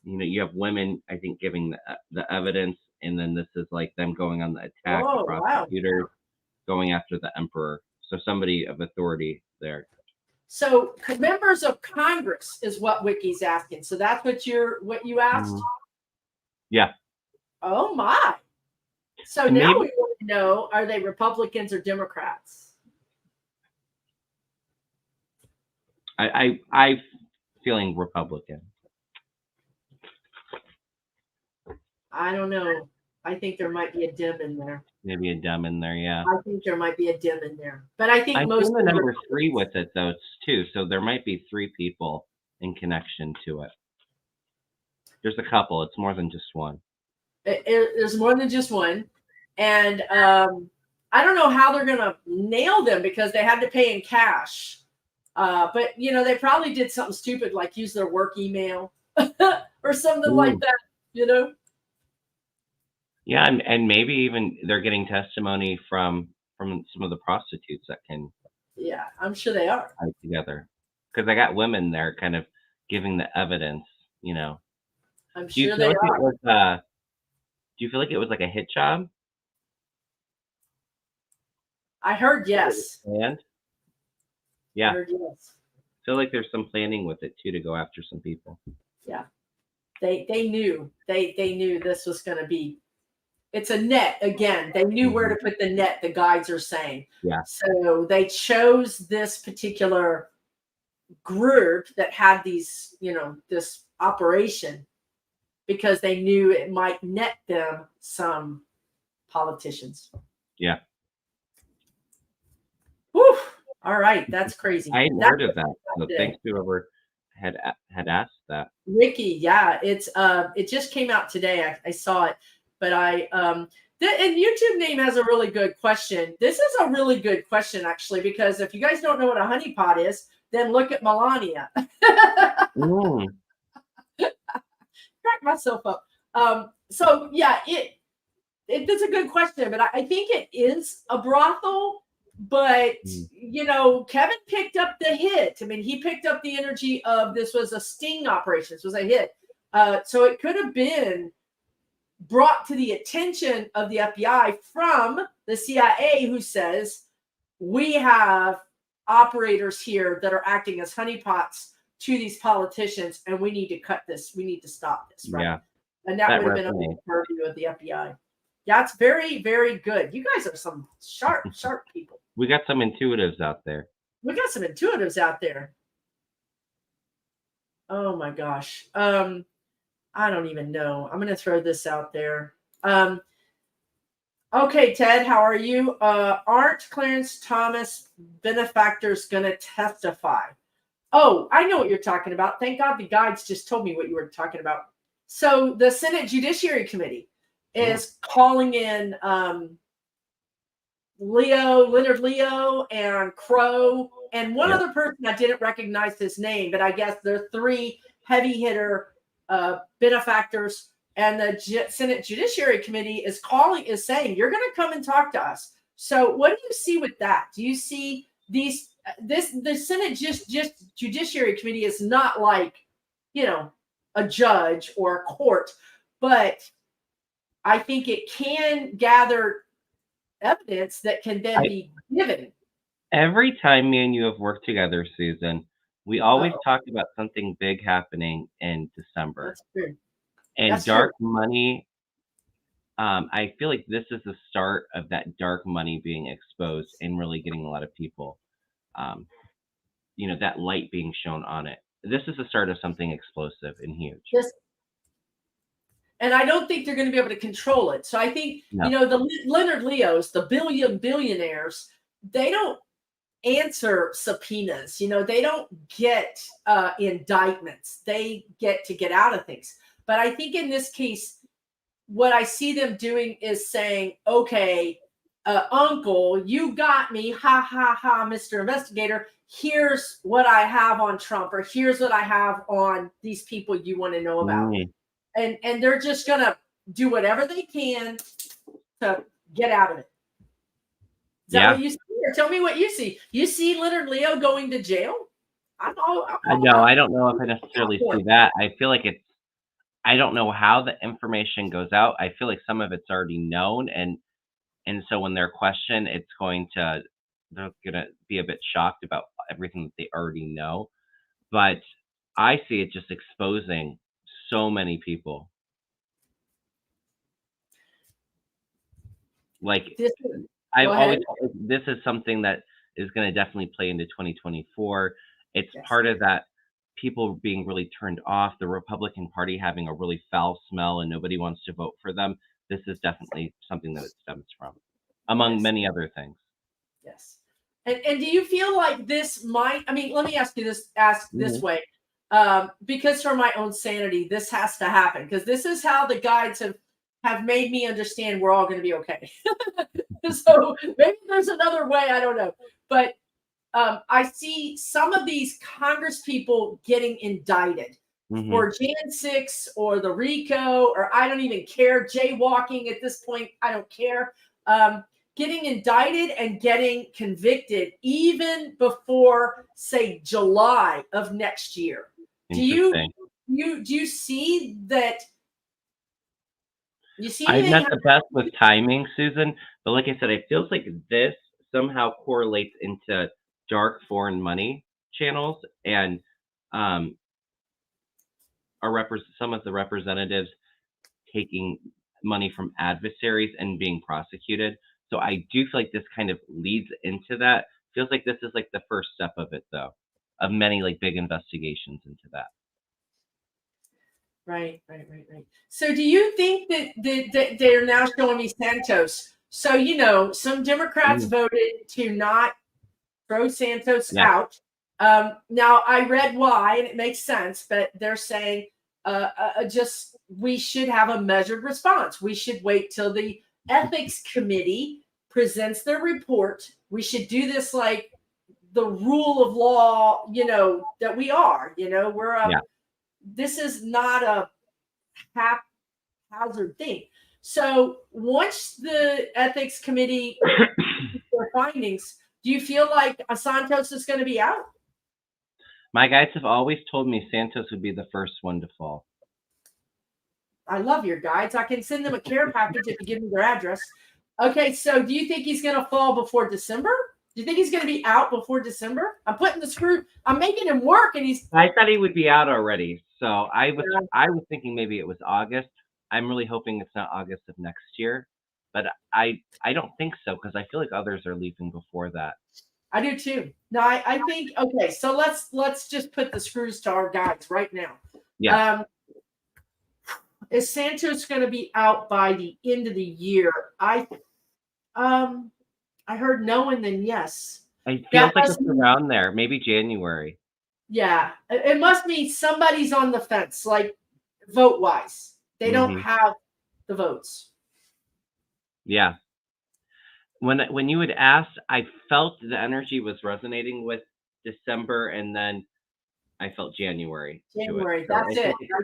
You have women, I think, giving the evidence, and then this is like them going on the attack, the prosecutors going after the emperor. So somebody of authority there. So members of Congress is what Wiki's asking. So that's what you asked? Yeah. Oh my. So and now we want to know, are they Republicans or Democrats? I'm feeling Republican. I don't know. I think there might be a Dem in there. Maybe a Dem in there, yeah. I think there might be a Dem in there. But I think I'm most seeing the number 3 with it, though, too. So there might be 3 people in connection to it. There's a couple. It's more than just one. There's more than just one. And I don't know how they're going to nail them because they had to pay in cash. But, they probably did something stupid like use their work email or something like that, Yeah, and maybe even they're getting testimony from some of the prostitutes that can. Yeah, I'm sure they are. Tie together. Because I got women there kind of giving the evidence, I'm sure they are. Do you feel like it was like a hit job? I heard yes. And yeah. I heard yes. I feel like there's some planning with it too to go after some people. Yeah. They knew. They knew this was going to be. It's a net again. They knew where to put the net, the guides are saying. Yeah. So they chose this particular group that had these, this operation because they knew it might net them some politicians. Yeah. Whew. All right. That's crazy. I hadn't heard of that. So thanks to whoever had asked that. Ricky, yeah. It just came out today. I saw it. But and YouTube name has a really good question. This is a really good question, actually, because if you guys don't know what a honeypot is, then look at Melania. Crack myself up. So yeah, it's a good question, but I think it is a brothel. But Kevin picked up the hit. I mean, he picked up the energy of this was a sting operation. This was a hit. So it could have been brought to the attention of the FBI from the CIA, who says we have operators here that are acting as honeypots to these politicians, and we need to cut this. We need to stop this. Right? Yeah, and that would have been under the purview of the FBI. Yeah, it's very, very good. You guys are some sharp people. We got some intuitives out there. Oh my gosh. I don't even know. I'm going to throw this out there. Okay, Ted, how are you? Aren't Clarence Thomas benefactors going to testify? Oh, I know what you're talking about. Thank God the guides just told me what you were talking about. So the Senate Judiciary Committee is calling in Leonard Leo and Crow and one other person. I didn't recognize his name, but I guess they're 3 heavy hitter benefactors, and the Senate Judiciary Committee is saying, you're going to come and talk to us. So what do you see with that? Do you see the Senate just Judiciary Committee is not like, a judge or a court, but I think it can gather evidence that can then be given. Every time me and you have worked together, Susan, we always Uh-oh. talk about something big happening in December. That's true. And That's dark money, I feel like this is the start of that dark money being exposed and really getting a lot of people, that light being shown on it. This is the start of something explosive and huge. And I don't think they're going to be able to control it. So I think, No. the Leonard Leos, the billionaires, they don't answer subpoenas. They don't get indictments. They get to get out of things. But I think in this case, what I see them doing is saying, okay, uncle, you got me. Ha, ha, ha, Mr. Investigator. Here's what I have on Trump, or here's what I have on these people you want to know about. And they're just going to do whatever they can to get out of it. Is that what you see? Or tell me what you see. You see Leonard Leo going to jail? I don't know if I necessarily see that. I feel like I don't know how the information goes out. I feel like some of it's already known, and so when they're questioned, they're going to be a bit shocked about everything that they already know. But I see it just exposing so many people. Like, I've always this is something that is going to definitely play into 2024. It's part of that people being really turned off, the Republican Party having a really foul smell and nobody wants to vote for them. This is definitely something that it stems from, among many other things. Yes. And do you feel like this might, let me ask you this, this way, because for my own sanity, this has to happen, because this is how the guides have made me understand we're all going to be okay. So maybe there's another way, I don't know. But I see some of these Congress people getting indicted for Jan 6 or the RICO, or I don't even care, jaywalking at this point, I don't care. Getting indicted and getting convicted even before, say, July of next year. Do you see that? You see, I'm not the best with timing, Susan, but like I said, it feels like this somehow correlates into dark foreign money channels, and some of the representatives taking money from adversaries and being prosecuted. So I do feel like this kind of leads into that. Feels like this is like the first step of it, though, of many like big investigations into that. Right. So do you think that they're now showing me Santos? So, some Democrats voted to not throw Santos out. Now I read why, and it makes sense, but they're saying just we should have a measured response. We should wait till the ethics committee presents their report. We should do this like the rule of law, that we are. We're this is not a haphazard thing. So once the ethics committee their findings, do you feel like Santos is going to be out? My guys have always told me Santos would be the first one to fall. I love your guides. I can send them a care package if you give me their address. Okay, so do you think he's going to fall before December? Do you think he's going to be out before December? I'm making him work, and I thought he would be out already. So I was thinking maybe it was August. I'm really hoping it's not August of next year, but I don't think so, because I feel like others are leaving before that. I do too. No, I think, okay, so let's just put the screws to our guys right now. Yeah. Is Santos going to be out by the end of the year? I heard no and then yes. It feels like it's around there, maybe January. Yeah, it must mean somebody's on the fence, like vote-wise. They don't have the votes. Yeah. When you had asked, I felt the energy was resonating with December, and then I felt January. That's it. Right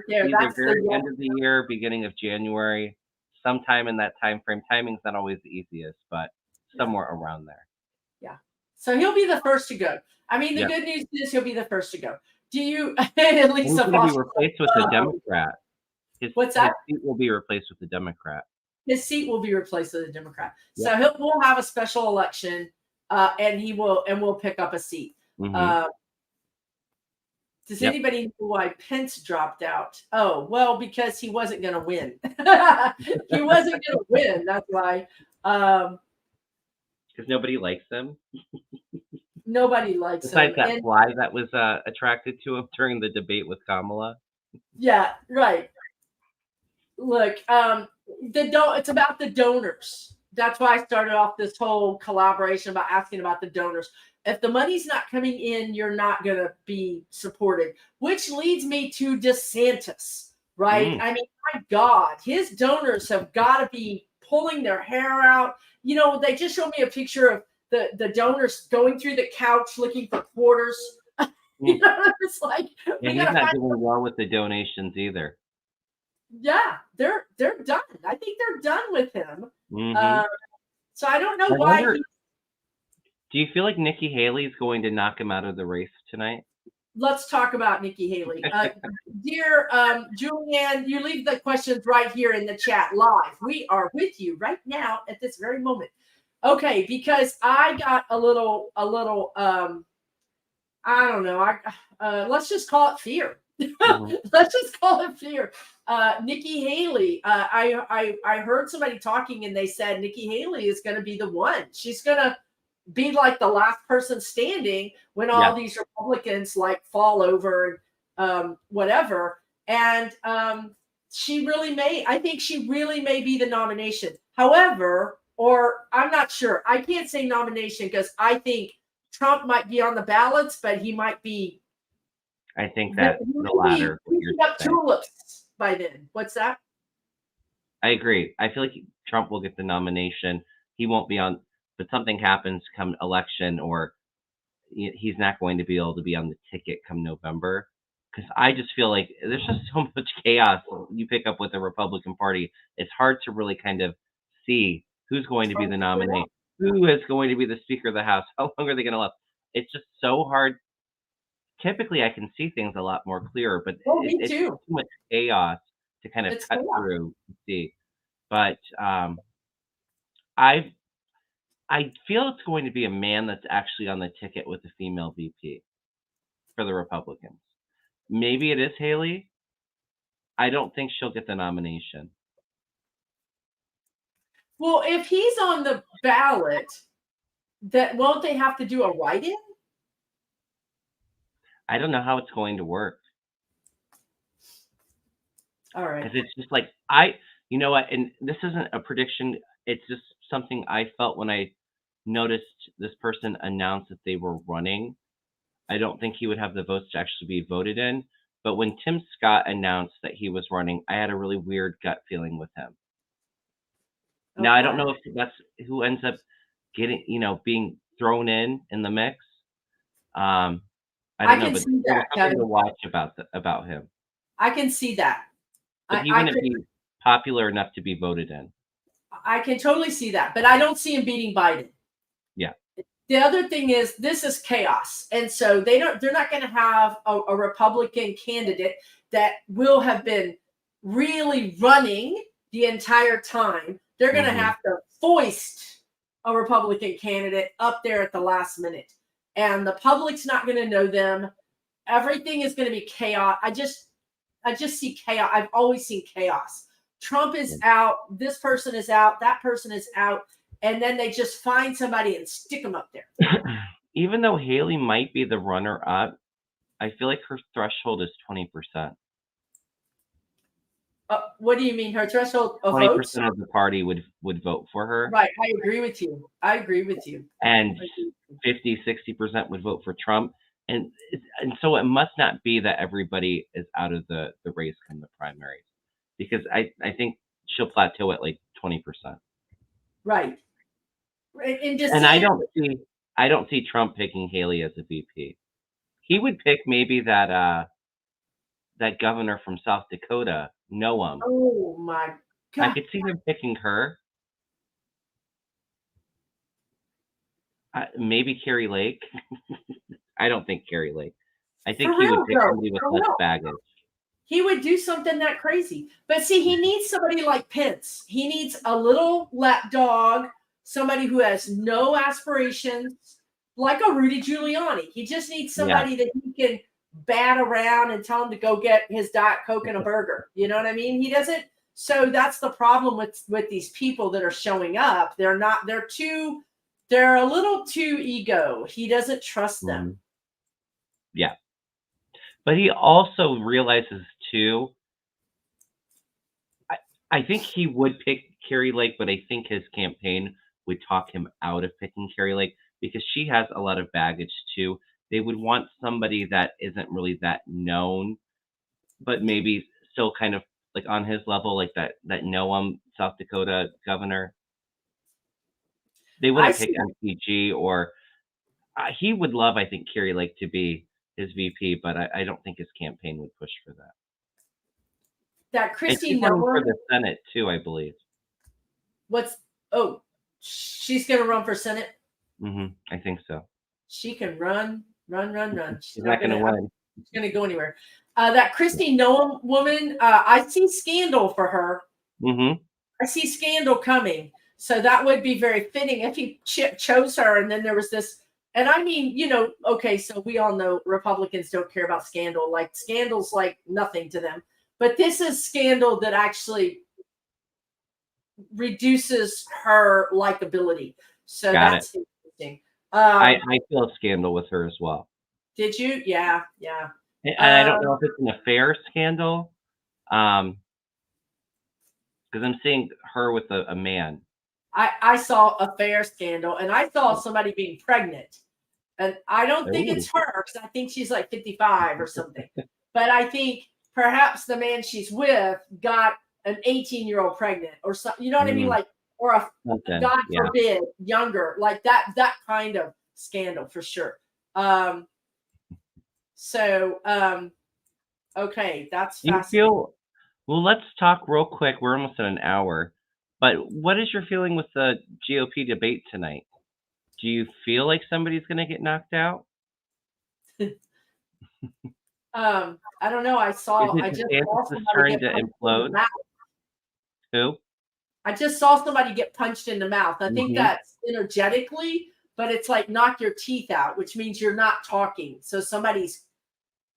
there. Either very end of the year, beginning of January, sometime in that time frame. Timing's not always the easiest, but somewhere around there. Yeah. So he'll be the first to go. I mean, the Yep. good news is he'll be the first to go. Do you, at And least he's the going to be Foster, replaced with a Democrat. what's His that? seat will be replaced with a Democrat. His seat will be replaced with a Democrat. Yep. So we'll have a special election, and we'll pick up a seat. Mm-hmm. Does Yep. anybody know why Pence dropped out? Oh, well, because he wasn't going to win. He wasn't going to win. That's why. Because nobody likes him. Nobody likes Besides him. that And fly that was attracted to him during the debate with Kamala. yeah, right. Look, it's about the donors. That's why I started off this whole collaboration about asking about the donors. If the money's not coming in, you're not going to be supported, which leads me to DeSantis, right? I mean, my God, his donors have got to be pulling their hair out. You know, they just showed me a picture of the donors going through the couch looking for quarters. You know, it's like, Yeah, he's not doing well with the donations either. Yeah, they're done. I think they're done with him. Mm-hmm. So I don't know why. Do you feel like Nikki Haley is going to knock him out of the race tonight? Let's talk about Nikki Haley. Dear Julianne, you leave the questions right here in the chat live. We are with you right now at this very moment. Okay, because I got a little I don't know. Let's just call it fear. Mm-hmm. Let's just call it fear. Nikki Haley. I heard somebody talking and they said Nikki Haley is going to be the one. She's going to be like the last person standing when all these Republicans like fall over and whatever. And she really may. I think she really may be the nomination. However, or I'm not sure. I can't say nomination because I think Trump might be on the ballots, but he might be. I think that the latter. Up tulips by then. What's that? I agree. I feel like Trump will get the nomination. He won't be on, but something happens come election, or he's not going to be able to be on the ticket come November. Because I just feel like there's just so much chaos you pick up with the Republican Party. It's hard to really kind of see who's going to be the nominee, who is going to be the Speaker of the House, how long are they going to last. It's just so hard. Typically, I can see things a lot more clearer, but it's too much chaos to kind of cut through and see. But I feel it's going to be a man that's actually on the ticket with a female VP for the Republicans. Maybe it is Haley. I don't think she'll get the nomination. Well, if he's on the ballot, that won't they have to do a write-in? I don't know how it's going to work. All right. Because it's just like you know what, and this isn't a prediction. It's just something I felt when I noticed this person announced that they were running. I don't think he would have the votes to actually be voted in. But when Tim Scott announced that he was running, I had a really weird gut feeling with him. Okay. Now, I don't know if that's who ends up getting, being thrown in the mix. I don't know, but there's something to watch about him. I can see that. But he wouldn't be popular enough to be voted in. I can totally see that, but I don't see him beating Biden. Yeah. The other thing is this is chaos. And so they're not going to have a Republican candidate that will have been really running the entire time. They're going to have to foist a Republican candidate up there at the last minute. And the public's not going to know them. Everything is going to be chaos. I just see chaos. I've always seen chaos. Trump is out. This person is out. That person is out. And then they just find somebody and stick them up there. Even though Haley might be the runner-up, I feel like her threshold is 20%. What do you mean? Her threshold of 20% votes? of the party would vote for her. Right. I agree with you. And 50-60% would vote for Trump. And so it must not be that everybody is out of the race come the primaries. Because I think she'll plateau at like 20%. Right. And I don't see Trump picking Haley as a VP. He would pick maybe that governor from South Dakota, Noam. Oh my God! I could see him picking her. Maybe Carrie Lake. I don't think Carrie Lake. I think For he would real, pick though. somebody with For less real. baggage. He would do something that crazy. But see, he needs somebody like Pence. He needs a little lapdog, somebody who has no aspirations, like a Rudy Giuliani. He just needs Yeah. somebody that he can bat around and tell him to go get his Diet Coke and a burger. You know what I mean? He doesn't. So that's the problem with these people that are showing up. They're a little too ego. He doesn't trust them. Yeah. But he also realizes too, I think he would pick Carrie Lake, but I think his campaign would talk him out of picking Carrie Lake because she has a lot of baggage too. They would want somebody that isn't really that known, but maybe still kind of like on his level, like that Noam, South Dakota governor. They wouldn't pick MTG or he would love, I think, Carrie Lake to be his VP, but I don't think his campaign would push for that. That And Christine she's running for Noem. the Senate too, I believe. She's going to run for Senate? I think so. She can run. She's not going to win. She's going to go anywhere. That Christine Noem woman, I see scandal for her. I see scandal coming. So that would be very fitting if he chose her. And then there was this, and I mean, okay, so we all know Republicans don't care about scandal. Like scandal's like nothing to them. But this is scandal that actually reduces her likability. So that's interesting. I feel a scandal with her as well. Did you? Yeah. And I don't know if it's an affair scandal, because I'm seeing her with a man. I saw affair scandal, and I saw somebody being pregnant, and I don't think it's her because I think she's like 55 or something. But I think perhaps the man she's with got an 18-year-old pregnant or something. You know what I mean? Like, or God forbid, younger, like that kind of scandal for sure. Okay, that's fascinating. Well, let's talk real quick. We're almost at an hour, but what is your feeling with the GOP debate tonight? Do you feel like somebody's going to get knocked out? I don't know. I just saw somebody get to implode. Who? I just saw somebody get punched in the mouth. I think that's energetically, but it's like knock your teeth out, which means you're not talking. So somebody's,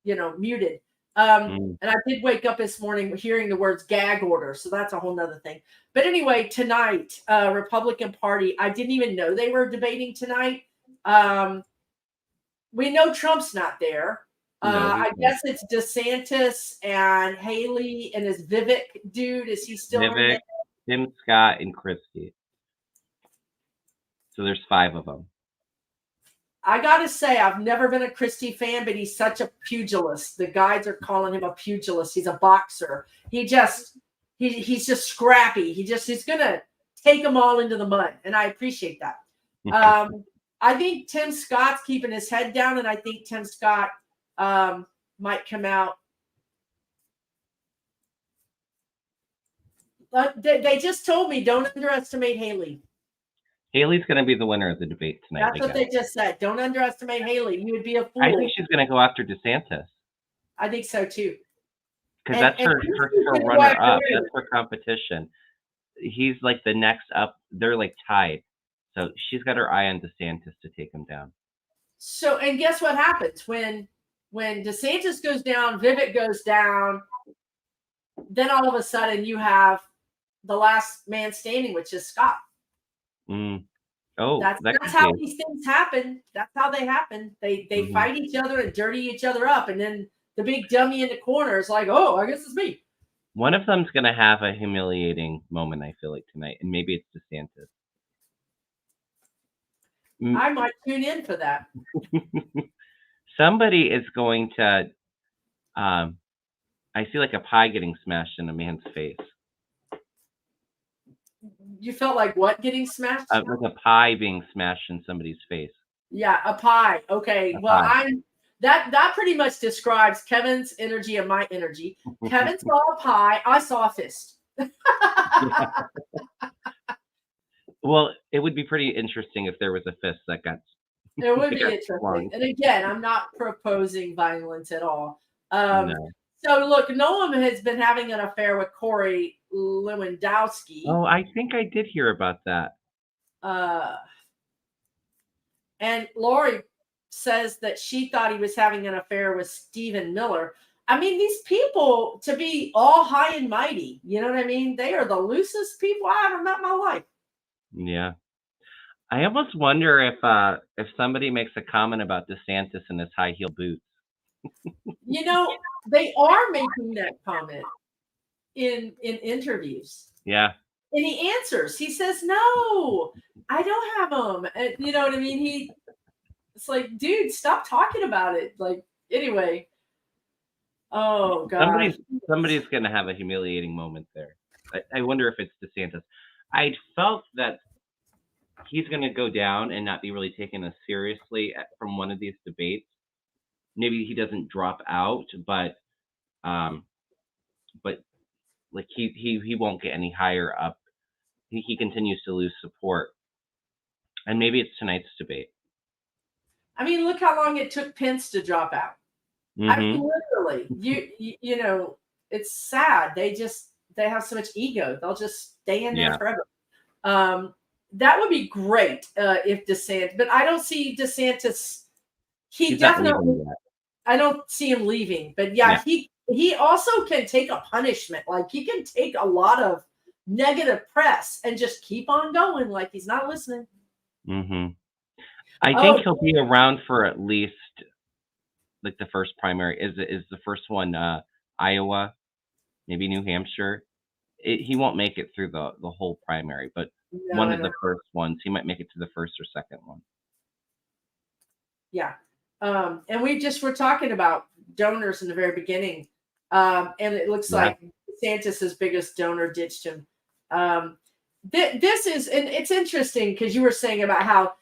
muted. And I did wake up this morning hearing the words gag order. So that's a whole nother thing. But anyway, tonight, Republican Party, I didn't even know they were debating tonight. We know Trump's not there. I guess it's DeSantis and Haley and his Vivek dude. Is he still in there? Tim Scott and Christie. So there's 5 of them. I gotta say, I've never been a Christie fan, but he's such a pugilist. The guys are calling him a pugilist. He's a boxer. He's just scrappy. He's gonna take them all into the mud, and I appreciate that. I think Tim Scott's keeping his head down, and I think Tim Scott might come out. They just told me don't underestimate Haley. Haley's going to be the winner of the debate tonight. That's what they just said. Don't underestimate Haley. You would be a fool. I think she's going to go after DeSantis. I think so too. Because that's her runner-up. That's her competition. He's like the next up. They're like tied. So she's got her eye on DeSantis to take him down. So, and guess what happens when DeSantis goes down, Vivek goes down, then all of a sudden you have the last man standing, which is Scott. Oh, that's how these things happen. That's how they happen. They fight each other and dirty each other up, and then the big dummy in the corner is like, oh, I guess it's me. One of them's going to have a humiliating moment, I feel like, tonight, and maybe it's DeSantis. I might tune in for that. Somebody is going to, I see like a pie getting smashed in a man's face. You felt like what getting smashed? Like a pie being smashed in somebody's face. Yeah, a pie. Okay. That pretty much describes Kevin's energy and my energy. Kevin saw a pie. I saw a fist. Well, it would be pretty interesting if there was a fist that got It would that be got interesting. swung. And again, I'm not proposing violence at all. No. So look, Noam has been having an affair with Corey Lewandowski. Oh, I think I did hear about that. And Lori says that she thought he was having an affair with Stephen Miller. I mean, these people, to be all high and mighty, you know what I mean? They are the loosest people I ever met in my life. Yeah. I almost wonder if somebody makes a comment about DeSantis and his high heel boots. You know, they are making that comment in interviews. Yeah. And he answers. He says, "No, I don't have them." And you know what I mean? It's like, dude, stop talking about it. Like, anyway. Oh gosh. Somebody's gonna have a humiliating moment there. I wonder if it's DeSantis. I felt that he's gonna go down and not be really taken as seriously from one of these debates. Maybe he doesn't drop out, but like he won't get any higher up. He continues to lose support, and maybe it's tonight's debate. I mean, look how long it took Pence to drop out. I mean, literally, you know, it's sad. They have so much ego. They'll just stay in there forever. That would be great if DeSantis, but I don't see DeSantis. He's definitely. I don't see him leaving, but yeah. He also can take a punishment. Like he can take a lot of negative press and just keep on going, like he's not listening. I think he'll be around for at least like the first primary. Is the first one Iowa, maybe New Hampshire. He won't make it through the whole primary, but one of the first ones, he might make it to the first or second one. Yeah. And we just were talking about donors in the very beginning. And it looks like DeSantis' biggest donor ditched him. This is, and it's interesting because you were saying about how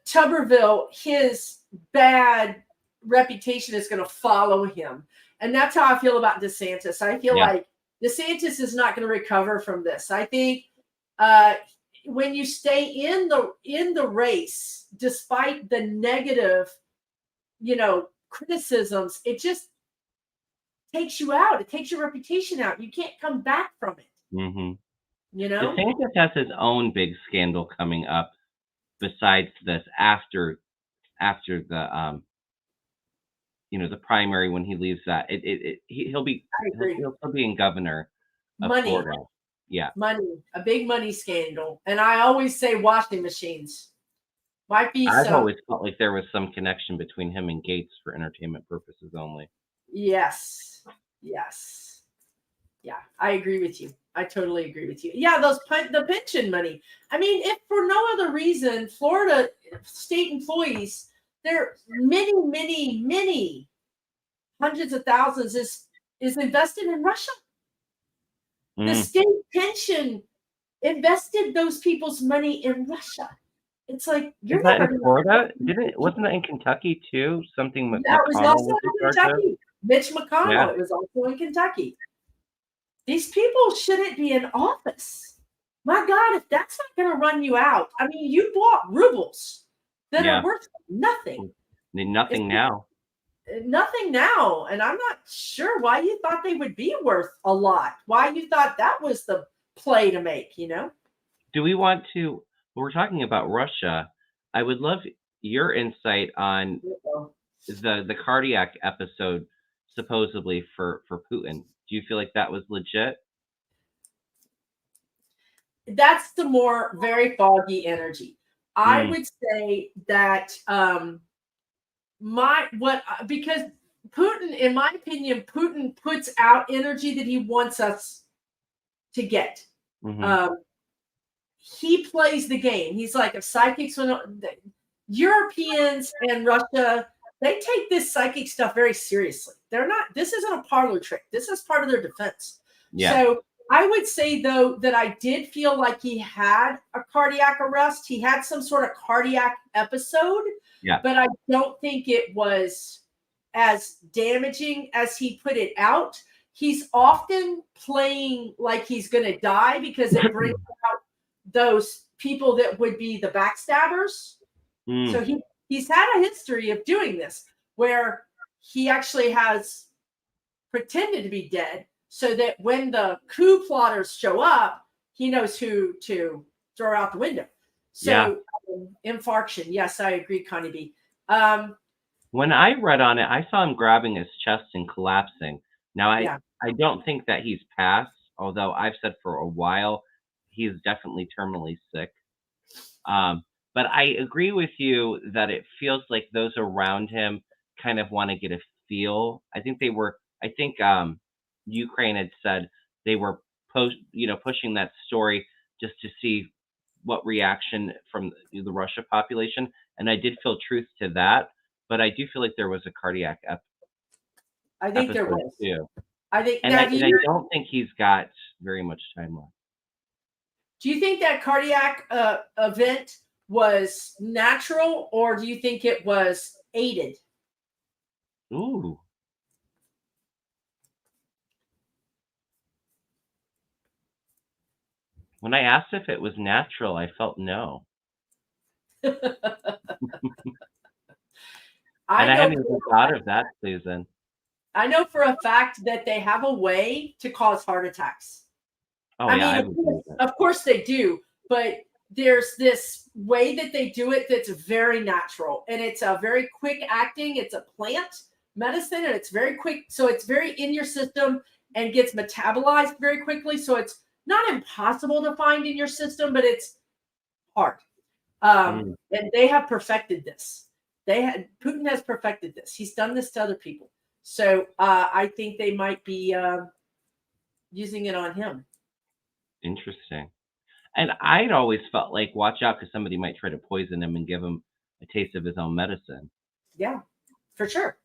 Tuberville, his bad reputation is going to follow him. And that's how I feel about DeSantis. I feel like DeSantis is not going to recover from this. I think when you stay in the race, despite the negative, criticisms, it just takes you out. It takes your reputation out. You can't come back from it. DeSantis has his own big scandal coming up besides this after the the primary, when he leaves that. He'll be in governor of Florida. Yeah. Money, a big money scandal. And I always say washing machines. Might be I've always felt like there was some connection between him and Gates for entertainment purposes only. Yes. Yeah, I agree with you. I totally agree with you. Yeah, the pension money. I mean, if for no other reason, Florida state employees, there many hundreds of thousands is invested in Russia. The state pension invested those people's money in Russia. It's like you're not in Florida. Wasn't that in Kentucky too? Something that was also in Kentucky. Mitch McConnell. Yeah. It was also in Kentucky. These people shouldn't be in office. My God, if that's not going to run you out, I mean, you bought rubles that are worth nothing. Nothing now. Nothing now. And I'm not sure why you thought they would be worth a lot. Why you thought that was the play to make, Do we want to, when we're talking about Russia, I would love your insight on the cardiac episode supposedly for Putin. Do you feel like that was legit? That's the more very foggy energy. I would say that because Putin, in my opinion, Putin puts out energy that he wants us to get. He plays the game. He's like, if psychics, the Europeans and Russia, they take this psychic stuff very seriously. This isn't a parlor trick. This is part of their defense. Yeah. So I would say, though, that I did feel like he had a cardiac arrest. He had some sort of cardiac episode, but I don't think it was as damaging as he put it out. He's often playing like he's going to die because it brings out those people that would be the backstabbers. So he's had a history of doing this, where he actually has pretended to be dead, so that when the coup plotters show up, he knows who to throw out the window. So infarction. Yes, I agree, Connie B. When I read on it, I saw him grabbing his chest and collapsing. Now, Yeah. I don't think that he's passed, although I've said for a while he's definitely terminally sick. But I agree with you that it feels like those around him kind of want to get a feel. I think Ukraine had said they were pushing that story just to see what reaction from the Russia population, and I did feel truth to that. But I do feel like there was a cardiac I think there episode was. too. I think. And I don't think he's got very much time left. Do you think that cardiac event was natural, or do you think it was aided? Ooh. When I asked if it was natural, I felt no. I hadn't even thought of that, Susan. I know for a fact that they have a way to cause heart attacks. Oh, I mean, of course they do, but there's this way that they do it that's very natural, and it's a very quick acting. It's a plant medicine, and it's very quick, so it's very in your system and gets metabolized very quickly. So it's not impossible to find in your system, but it's hard. And they have perfected this. Putin has perfected this. He's done this to other people. So I think they might be using it on him. Interesting. And I'd always felt like, watch out, because somebody might try to poison him and give him a taste of his own medicine. Yeah, for sure.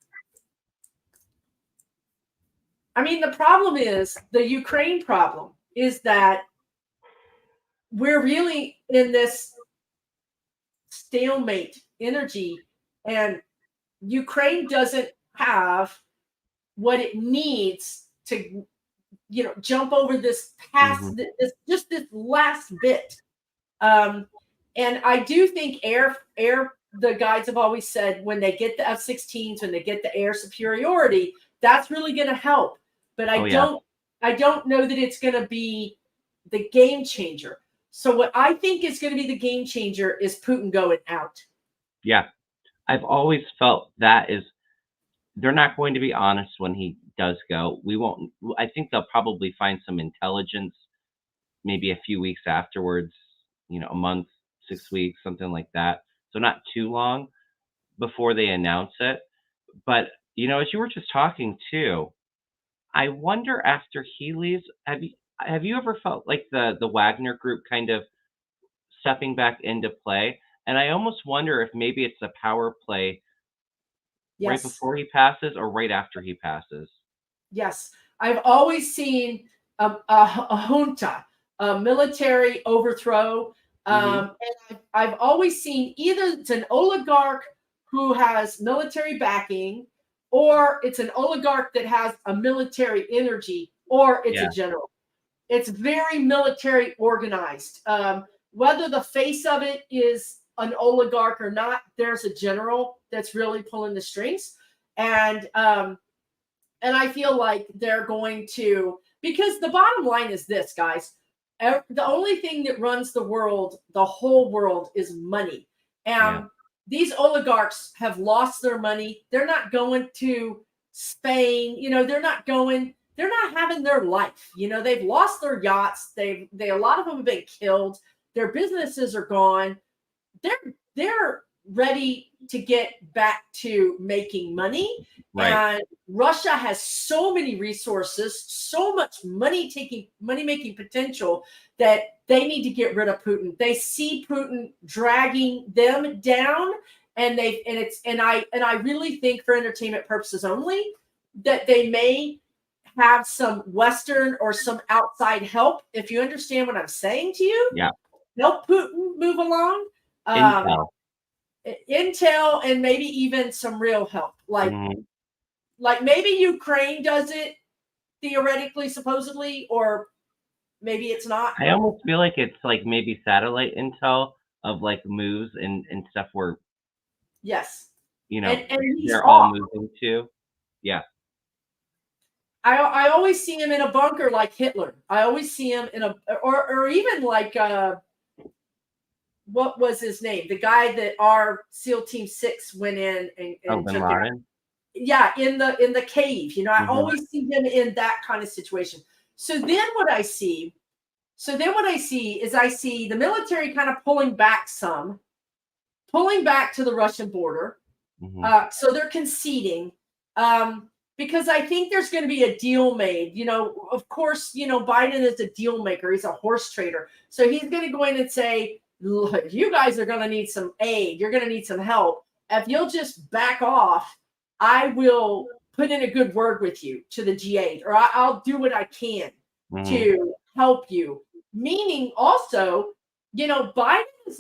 I mean, the problem is, the Ukraine problem is that we're really in this stalemate energy, and Ukraine doesn't have what it needs to, jump over this past, this last bit. And I do think air, the guides have always said, when they get the F-16s, when they get the air superiority, that's really going to help. But I don't know that it's going to be the game changer. So what I think is going to be the game changer is Putin going out. Yeah. I've always felt that is, they're not going to be honest when he does go. I think they'll probably find some intelligence maybe a few weeks afterwards, a month, 6 weeks, something like that. So not too long before they announce it. But, as you were just talking too, I wonder after he leaves, have you ever felt like the Wagner group kind of stepping back into play? And I almost wonder if maybe it's a power play right before he passes or right after he passes. Yes. I've always seen a junta, a military overthrow. And I've always seen either it's an oligarch who has military backing, or it's an oligarch that has a military energy, or it's a general. It's very military organized. Whether the face of it is an oligarch or not, there's a general that's really pulling the strings. And I feel like they're going to, because the bottom line is this, guys. The only thing that runs the world, the whole world, is money. And these oligarchs have lost their money. They're not going to Spain. They're not having their life. They've lost their yachts. A lot of them have been killed. Their businesses are gone. They're ready to get back to making money. Right. And Russia has so many resources, so much money-making potential, that they need to get rid of Putin. They see Putin dragging them down, and I really think, for entertainment purposes only, that they may have some Western or some outside help. If you understand what I'm saying to you, help Putin move along. Intel, and maybe even some real help, like maybe Ukraine does it theoretically, supposedly, or Maybe it's not. I almost feel like it's like maybe satellite intel of like moves and stuff where, Yes. you know, And he's they're all off. moving to. Yeah. I always see him in a bunker like Hitler. I always see him in a, or even like, what was his name? The guy that our SEAL Team 6 went in Oh, and Bin took out. Laden. Yeah, in the cave. I Hmm. always see him in that kind of situation. So then what I see, is I see the military kind of pulling back to the Russian border. Hmm. So they're conceding, because I think there's going to be a deal made. Of course, Biden is a deal maker. He's a horse trader. So he's going to go in and say, look, you guys are going to need some aid. You're going to need some help. If you'll just back off, I will put in a good word with you to the G8, or I'll do what I can Hmm. to help you. Meaning also, Biden is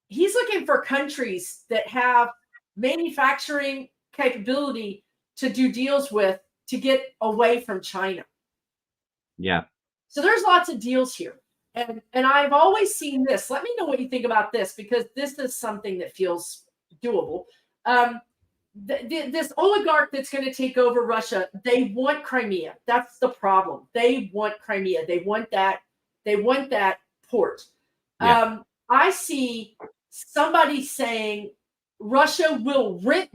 he's looking for countries that have manufacturing capability to do deals with, to get away from China. Yeah. So there's lots of deals here. And I've always seen this. Let me know what you think about this, because this is something that feels doable. This oligarch that's going to take over Russia, they want Crimea. That's the problem. They want Crimea. They want that. They want that port. Yeah. I see somebody saying Russia will rent,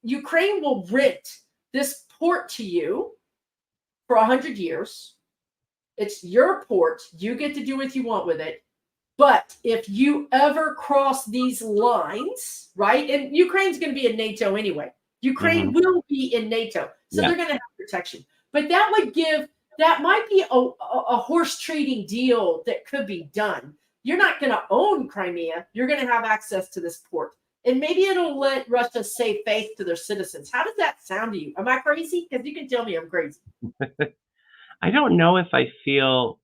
Ukraine will rent this port to you for 100 years. It's your port. You get to do what you want with it. But if you ever cross these lines, right? And Ukraine's going to be in NATO anyway. Ukraine Hmm. will be in NATO. So Yeah. they're going to have protection. But that might be a horse trading deal that could be done. You're not going to own Crimea. You're going to have access to this port. And maybe it'll let Russia say faith to their citizens. How does that sound to you? Am I crazy? Because you can tell me I'm crazy. I don't know if I feel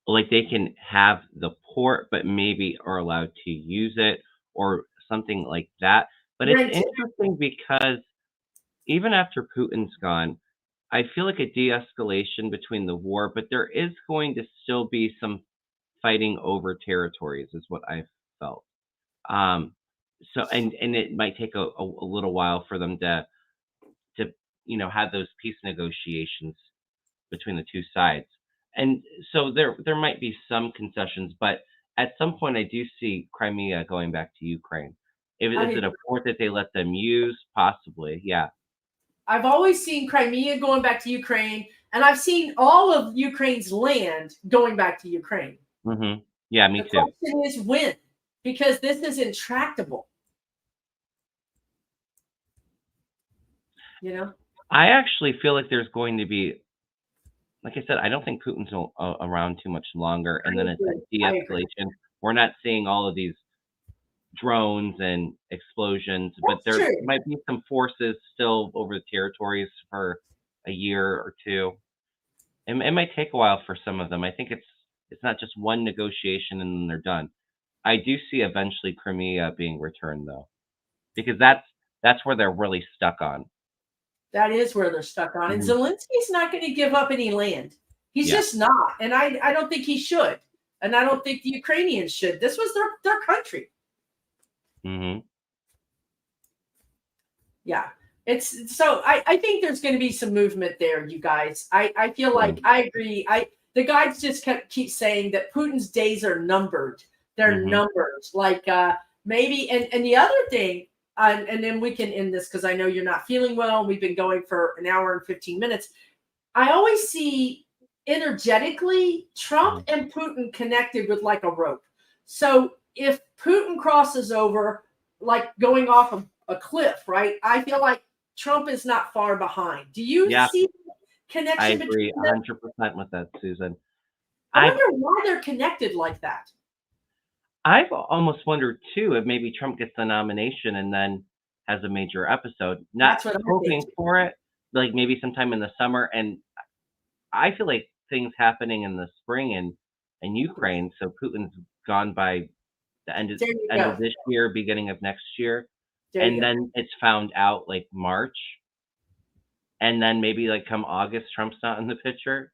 like they can have the port, but maybe are allowed to use it or something like that. But it's Rent it. interesting because even after Putin's gone, I feel like a de-escalation between the war, but there is going to still be some fighting over territories, is what I've felt. Um, so and it might take a little while for them to have those peace negotiations between the two sides. And so there might be some concessions, but at some point I do see Crimea going back to Ukraine. Is I it a port that they let them use? Possibly, yeah. I've always seen Crimea going back to Ukraine, and I've seen all of Ukraine's land going back to Ukraine. Hmm. Yeah, me The too. question is when, because this is intractable. You know, I actually feel like there's going to be, like I said, I don't think Putin's around too much longer, I and then it's a agree. I agree. de-escalation. We're not seeing all of these drones and explosions, but That's there true. might be some forces still over the territories for a year or two. It might take a while for some of them. I think it's not just one negotiation and then they're done. I do see eventually Crimea being returned though, because that's where they're really stuck on. That is where they're stuck on. And Mhm. Zelensky's not going to give up any land. He's Yeah. just not. And I don't think he should. And I don't think the Ukrainians should. This was their country. Hmm. Yeah. It's so I think there's going to be some movement there, you guys. I feel like I agree. The guys just keep saying that Putin's days are numbered. They're Hmm. numbered. Like maybe and the other thing, and then we can end this because I know you're not feeling well. We've been going for an hour and 15 minutes. I always see energetically Trump and Putin connected with like a rope. So if Putin crosses over, like going off a cliff, right? I feel like Trump is not far behind. Do you Yeah, see I connection between agree them? 100% with that, Susan. I I've wonder why they're connected like that. I've almost wondered too if maybe Trump gets the nomination and then has a major episode. Not That's what I'm hoping thinking. for it, like maybe sometime in the summer. And I feel like things happening in the spring in Ukraine. So Putin's gone by the There you end of go. this year, beginning of next year, There you and go. then it's found out like March. and then maybe like come August, Trump's not in the picture.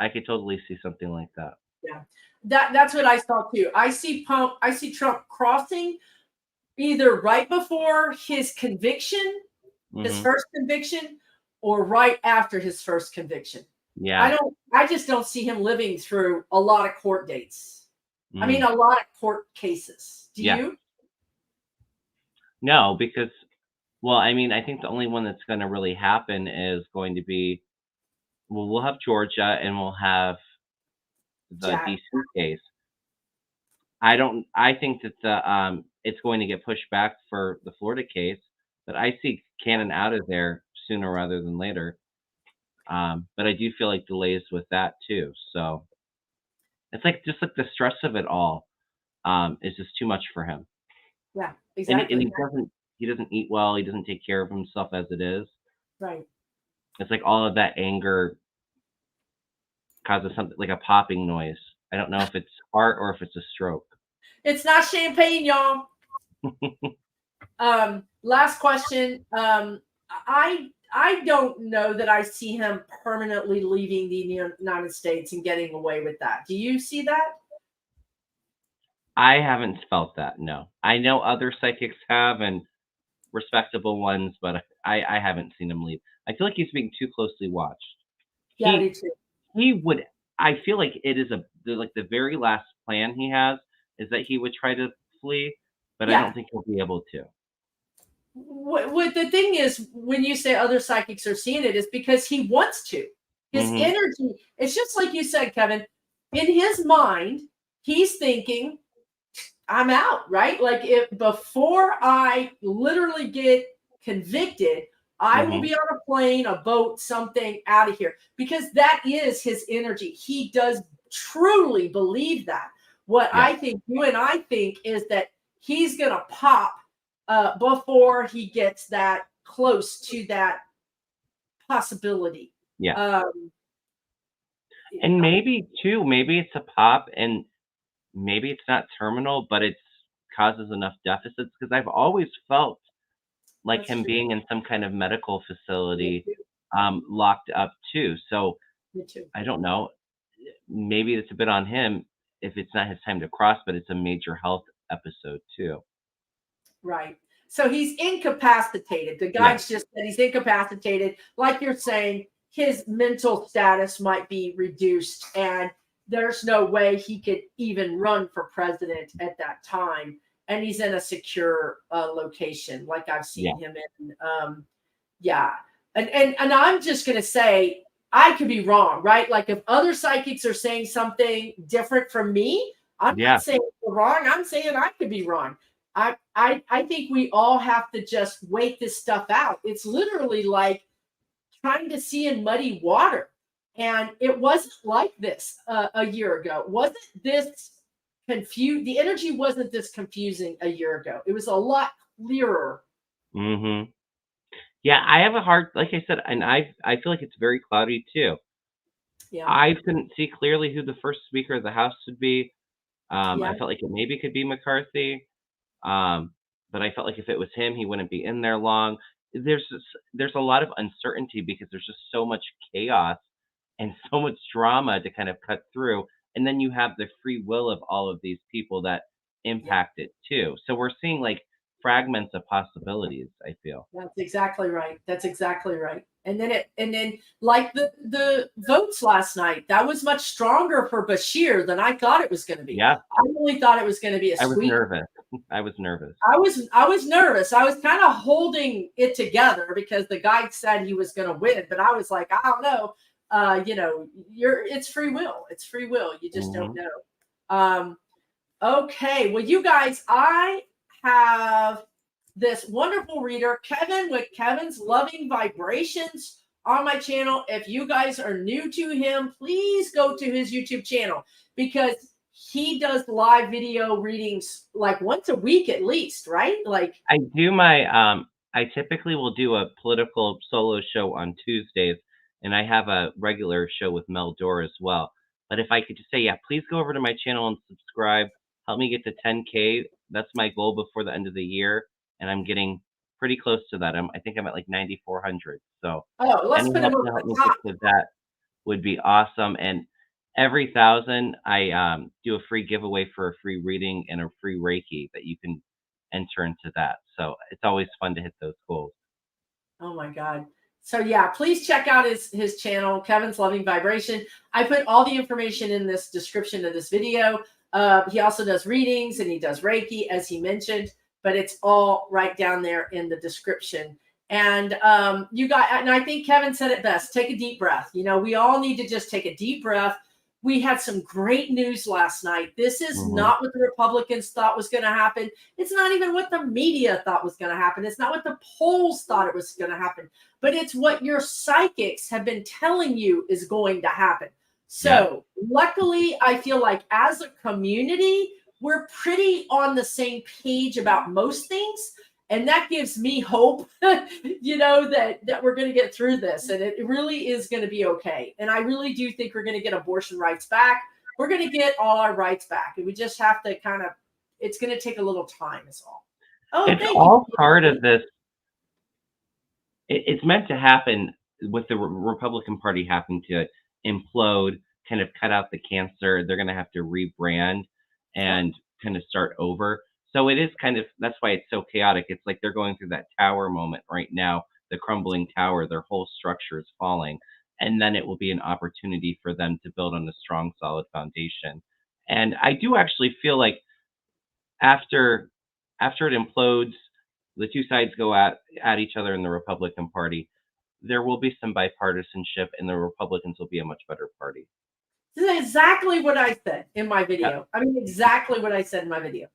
I could totally see something like that. Yeah. That's what I saw too. I see Trump crossing either right before his conviction, his Hmm. first conviction, or right after his first conviction. Yeah. I just don't see him living through a lot of court dates. I mean, Mm. a lot of court cases. Do Yeah. you? No, because well, I mean, I think the only one that's going to really happen is going to be well, we'll have Georgia and we'll have the Jack. DC case. I don't. I think that the it's going to get pushed back for the Florida case, but I see Cannon out of there sooner rather than later. But I do feel like delays with that too. So it's like just like the stress of it all is just too much for him, Yeah, and exactly. he doesn't eat well. He doesn't take care of himself as it is. Right. It's like all of that anger causes something like a popping noise. I don't know if it's heart or if it's a stroke. It's not champagne, y'all. Last question. I don't know that I see him permanently leaving the United States and getting away with that. Do you see that? I haven't felt that. No, I know other psychics have and respectable ones, but I haven't seen him leave. I feel like he's being too closely watched. Yeah, I He do too. he would. I feel like it is like the very last plan he has is that he would try to flee, but I Yeah. don't think he'll be able to. What the thing is, when you say other psychics are seeing it, is because he wants to. His Hmm. energy, it's just like you said, Kevin. In his mind, he's thinking, I'm out, right? Like if before I literally get convicted, I will Hmm. be on a plane, a boat, something out of here because that is his energy. He does truly believe that. What Yeah. I think you and I think is that he's going to pop before he gets that close to that possibility. Yeah. Um, And maybe too, maybe it's a pop and maybe it's not terminal, but it causes enough deficits because I've always felt like that's him true. being in some kind of medical Me facility, too. locked up too. So Me too. I don't know. Maybe it's a bit on him if it's not his time to cross, but it's a major health episode too. Right. So he's incapacitated. The Yeah. guides just said he's incapacitated. Like you're saying, his mental status might be reduced, and there's no way he could even run for president at that time. And he's in a secure location, like I've Yeah. seen him in. Yeah, and I'm just gonna say I could be wrong, right? Like if other psychics are saying something different from me, I'm not Yeah. saying they're wrong. I'm saying I could be wrong. I think we all have to just wait this stuff out. It's literally like trying to see in muddy water, and it wasn't like this a year ago. Wasn't this confused? The energy wasn't this confusing a year ago. It was a lot clearer. Hmm. Yeah. I have a hard, like I said, and I feel like it's very cloudy too. Yeah, I couldn't see clearly who the first Speaker of the House would be. yeah, I felt like it maybe could be McCarthy. Um, but I felt like if it was him, he wouldn't be in there long. There's a lot of uncertainty because there's just so much chaos and so much drama to kind of cut through, and then you have the free will of all of these people that yeah. impact it too. So we're seeing like fragments of possibilities. I feel. That's exactly right. That's exactly right. And then like the votes last night, that was much stronger for Bashir than I thought it was going to be. Yeah, I really thought it was going to be a I was sweep. nervous. I was nervous. I was nervous. I was kind of holding it together because the guy said he was going to win, but I was like, I don't know. It's free will. It's free will. You just don't Hmm. know. Um, okay. Well, you guys, I have this wonderful reader, Kevin, with Kevin's Loving Vibrations on my channel. If you guys are new to him, please go to his YouTube channel because he does live video readings like once a week at least, right? Like, I do my I typically will do a political solo show on Tuesdays, and I have a regular show with Mel Dore as well. But if I could just say, yeah, please go over to my channel and subscribe. Help me get to 10K. That's my goal before the end of the year, and I'm getting pretty close to that. I think I'm at like 9,400. So Oh, let's any put him help over to help the me get top. to that would be awesome. And every 1,000, I do a free giveaway for a free reading and a free Reiki that you can enter into that. So it's always fun to hit those goals. Oh my God. So yeah, please check out his channel, Kevin's Loving Vibration. I put all the information in this description of this video. He also does readings and he does Reiki, as he mentioned, but it's all right down there in the description. And and I think Kevin said it best, take a deep breath. You know, we all need to just take a deep breath. We had some great news last night. This is not what the Republicans thought was going to happen. It's not even what the media thought was going to happen. It's not what the polls thought it was going to happen, but it's what your psychics have been telling you is going to happen. So luckily, I feel like as a community, we're pretty on the same page about most things. And that gives me hope, you know, that we're going to get through this and it really is going to be okay. And I really do think we're going to get abortion rights back. We're going to get all our rights back. And we just have to it's going to take a little time is all. Oh, It's thank all you. part of this. It's meant to happen with the Republican Party having to implode, kind of cut out the cancer. They're going to have to rebrand and kind of start over. So it is kind of, that's why it's so chaotic. It's like they're going through that tower moment right now, the crumbling tower, their whole structure is falling. And then it will be an opportunity for them to build on a strong, solid foundation. And I do actually feel like after it implodes, the two sides go at each other in the Republican Party, there will be some bipartisanship and the Republicans will be a much better party. This is exactly what I said in my video. Yep. I mean, exactly what I said in my video.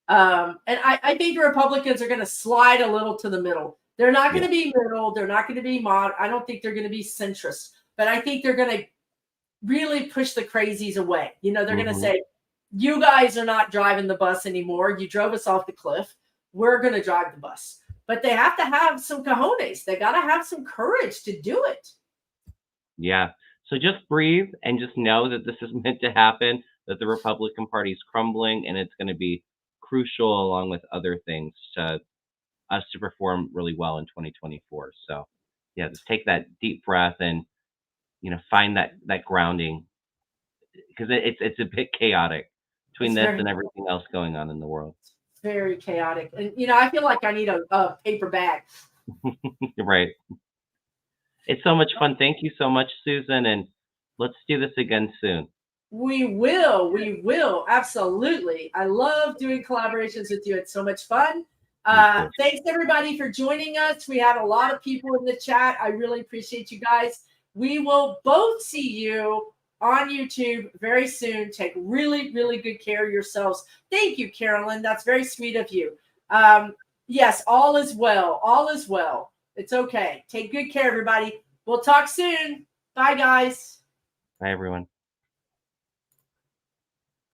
And I think the Republicans are going to slide a little to the middle. They're not going to be middle. They're not going to be I don't think they're going to be centrist, but I think they're going to really push the crazies away. You know, they're going to say, you guys are not driving the bus anymore. You drove us off the cliff. We're going to drive the bus. But they have to have some cojones. They got to have some courage to do it. Yeah. So just breathe and just know that this is meant to happen, that the Republican Party is crumbling, and it's going to be crucial along with other things to us to perform really well in 2024. So yeah, just take that deep breath and, you know, find that grounding, because it's a bit chaotic between this and everything else going on in the world. Very chaotic. And, you know, I feel like I need a paper bag. Right. It's so much fun. Thank you so much, Susan. And let's do this again soon. We will. We will. Absolutely. I love doing collaborations with you. It's so much fun. Thanks, everybody, for joining us. We had a lot of people in the chat. I really appreciate you guys. We will both see you on YouTube very soon. Take really, really good care of yourselves. Thank you, Carolyn. That's very sweet of you. Yes, all is well. All is well. It's okay. Take good care, everybody. We'll talk soon. Bye, guys. Bye, everyone.